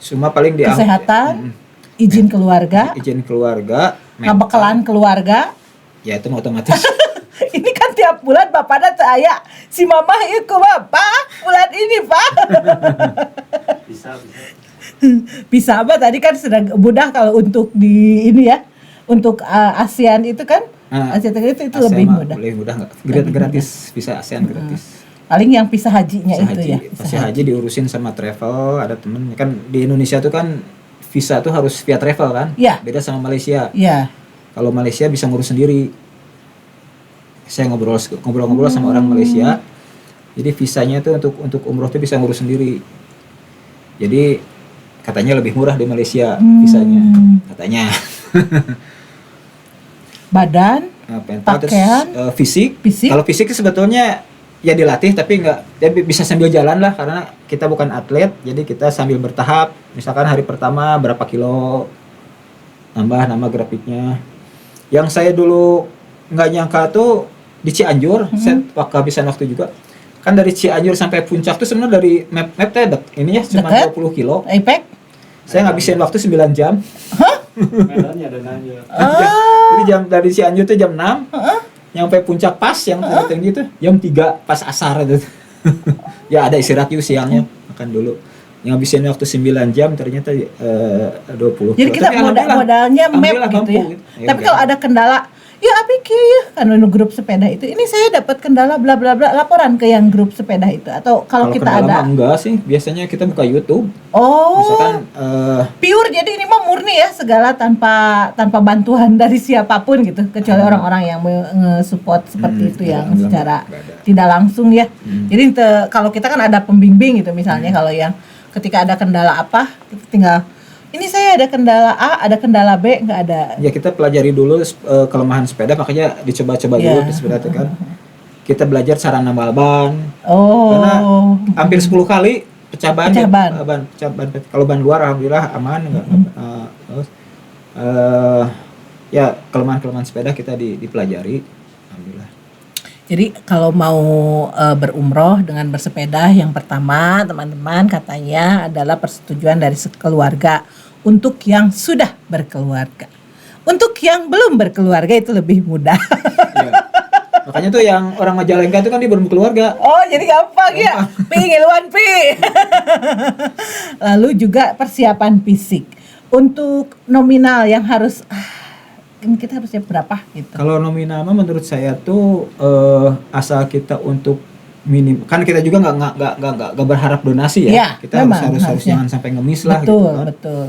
Cuma paling di Kesehatan, izin keluarga, izin keluarga, mental, ngabekalan keluarga. ya itu mah otomatis. Ini kan tiap bulan bapaknya teu aya. Si mama ieu bapak bulan ini, Pak. Bisa. Bisa apa tadi kan sedang mudah kalau untuk di ini ya. Untuk ASEAN itu kan ASEAN itu ASEAN lebih mah mudah. Lebih mudah nggak? Lebih Gratis visa ASEAN gratis. Paling yang pisah hajinya Visa itu haji, ya. visa haji diurusin sama travel, ada temen kan di Indonesia tuh kan visa tuh harus via travel kan, Iya. beda sama Malaysia. Iya. Kalau Malaysia bisa ngurus sendiri. Saya ngobrol-ngobrol sama orang Malaysia, jadi visanya tuh untuk umroh tuh bisa ngurus sendiri. Jadi katanya lebih murah di Malaysia visanya, katanya. Badan, Mental, terus pakaian, fisik. fisik. Kalau fisik sebetulnya ya dilatih tapi nggak, ya bisa sambil jalan lah karena kita bukan atlet, jadi kita sambil bertahap. Misalkan hari pertama berapa kilo, nambah nama grafiknya. Yang saya dulu nggak nyangka tuh di Cianjur, saya kehabisan waktu juga. Kan dari Cianjur sampai puncak tuh sebenarnya dari map ini ya cuma Deket. 20 kilo. IPEC. Saya ngabisin waktu 9 jam. Medannya ada nanya. Jadi dari Cianjur tuh jam 6. Nyampe puncak pas yang tinggi itu jam 3 pas asar itu. Ya ada istirahat yuk siangnya, makan dulu. Yang habisin waktu 9 jam ternyata 20 Jadi kilo. kita Tapi alhamdulillah, modalnya map alhamdulillah gitu ya. mampu gitu. Ya Tapi udah. kalau ada kendala, ya apa ya kan grup sepeda itu. Ini saya dapat kendala bla bla bla, laporan ke yang grup sepeda itu atau kalau kita kendala ada. mah enggak sih, biasanya kita buka YouTube. Oh. Misalkan Pure jadi ini mah murni ya segala tanpa bantuan dari siapapun gitu kecuali orang-orang yang nge-support seperti itu yang alhamdulillah secara nggak ada. tidak langsung ya. Jadi kalau kita kan ada pembimbing gitu misalnya kalau yang ketika ada kendala apa kita tinggal ini saya ada kendala A, ada kendala B, nggak ada. ya kita pelajari dulu kelemahan sepeda, makanya dicoba-coba dulu Iya. di sepeda itu kan. Kita belajar cara nambal ban. Oh. Karena hampir 10 kali pecah ban. Pecah ban. Pecah ban. Kalau ban luar alhamdulillah aman enggak. Terus ya kelemahan sepeda kita dipelajari alhamdulillah. Jadi kalau mau berumroh dengan bersepeda yang pertama teman-teman katanya adalah persetujuan dari keluarga untuk yang sudah berkeluarga. Untuk yang belum berkeluarga itu lebih mudah. Ya. Makanya tuh yang orang Majalengka itu kan dia belum keluarga. Oh, jadi gampang ya. Pi, ngiluan pi. Lalu juga persiapan fisik. Untuk nominal yang harus ini kita harusnya berapa gitu. Kalau nominal mah menurut saya tuh asal kita untuk minim, kan kita juga nggak berharap donasi ya. Ya, Kita memang, harus harusnya. jangan sampai ngemis lah Betul, gitu kan. betul.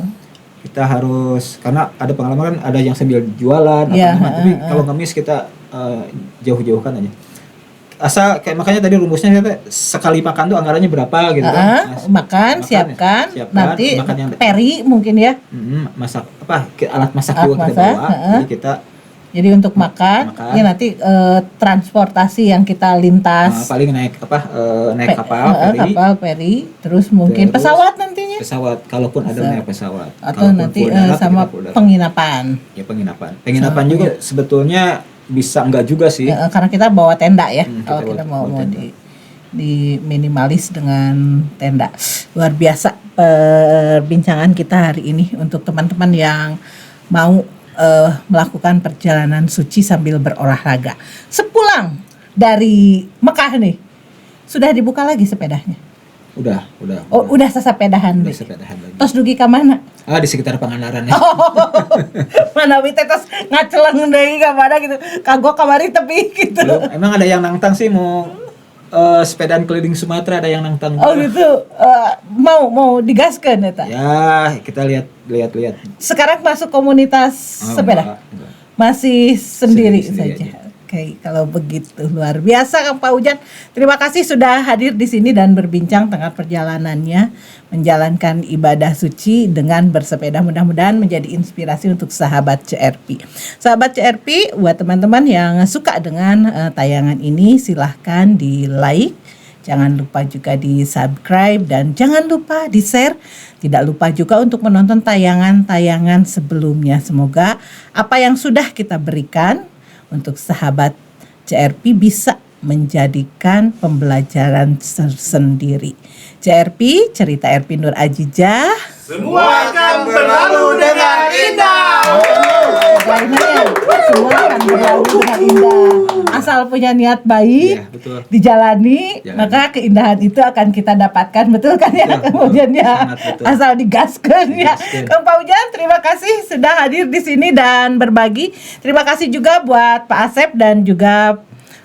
Kita harus, karena ada pengalaman kan ada yang sambil jualan Ya, tapi kalau ngemis kita jauh-jauhkan aja. Asal kayak makanya tadi rumusnya kita sekali makan tuh anggarannya berapa gitu kan. Makan, siapkan, nanti makan yang peri mungkin ya. masak apa alat masak Alat juga kita masak, bawa. Jadi kita Jadi untuk makan, Makan. ya nanti transportasi yang kita lintas paling naik naik kapal feri, terus mungkin Terus pesawat nantinya, pesawat kalaupun ada naik pesawat atau Kalaupun nanti full darat, sama kita full darat. penginapan. Ya penginapan juga sebetulnya bisa enggak juga sih. Karena kita bawa tenda ya, Kita kalau kita bawa mau tenda. di minimalis dengan tenda. Luar biasa perbincangan kita hari ini untuk teman-teman yang mau melakukan perjalanan suci sambil berolahraga. Sepulang dari Mekah nih, sudah dibuka lagi sepedanya? Udah. Oh, udah sesepedahan Udah nih. sepedahan lagi. Terus dugi ke mana? Di sekitar Pangandaran ya. Mana wite terus ngaceleng deui ka mana gitu. Kagok kamari tepi gitu. Belum, emang ada yang nantang sih mau sepedaan keliling Sumatera, ada yang nantang. Oh gitu. Mau digaskeun eta. Ya, kita lihat. Sekarang masuk komunitas Oh, sepeda. enggak. Masih sendiri Sendiri saja. Oke, kalau begitu luar biasa Kang Pak Ujan. Terima kasih sudah hadir di sini dan berbincang tentang perjalanannya menjalankan ibadah suci dengan bersepeda. Mudah-mudahan menjadi inspirasi untuk sahabat CRP. Sahabat CRP, buat teman-teman yang suka dengan tayangan ini, silahkan di like. Jangan lupa juga di subscribe dan jangan lupa di share. Tidak lupa juga untuk menonton tayangan-tayangan sebelumnya. Semoga apa yang sudah kita berikan untuk sahabat CRP bisa menjadikan pembelajaran tersendiri. CRP, cerita RP Nur Ajijah. Semua akan berlalu dengan indah. Semua akan berlalu dengan indah. Asal punya niat baik, Iya, betul. dijalani, Jalani. maka keindahan itu akan kita dapatkan. Betul kan ya, Betul, Kang Paujan ya? sangat betul. Asal digaskan ya. Digaskeun. Kang Paujan, terima kasih sudah hadir di sini dan berbagi. Terima kasih juga buat Pak Asep dan juga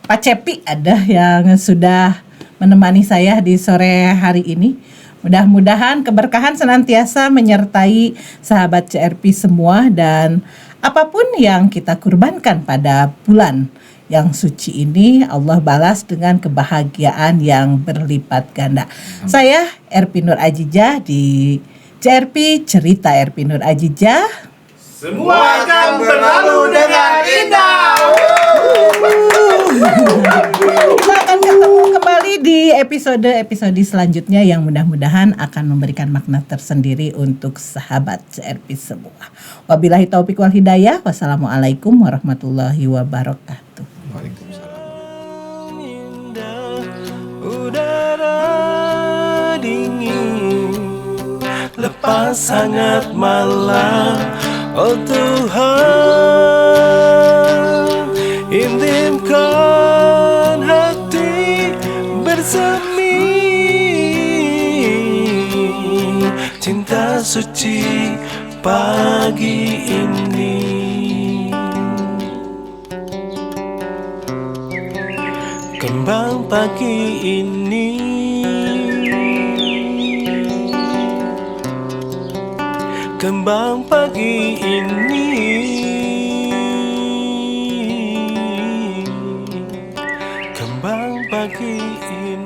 Pak Cepi ada yang sudah menemani saya di sore hari ini. Mudah-mudahan keberkahan senantiasa menyertai sahabat CRP semua dan apapun yang kita kurbankan pada bulan yang suci ini Allah balas dengan kebahagiaan yang berlipat ganda. Saya RP Nur Ajijah di CRP Cerita RP Nur Ajijah. Semua akan berlalu dengan indah. Kita akan ketemu kembali di episode selanjutnya yang mudah-mudahan akan memberikan makna tersendiri untuk sahabat CRP semua. Wabillahi taufiq wal hidayah. Wassalamualaikum warahmatullahi wabarakatuh. Waalaikumsalam. Indah udara dingin lepas hangat malam. Oh Tuhan, intimkan hati bersemi cinta suci pagi ini. Kembang pagi ini kembang pagi ini kembang pagi ini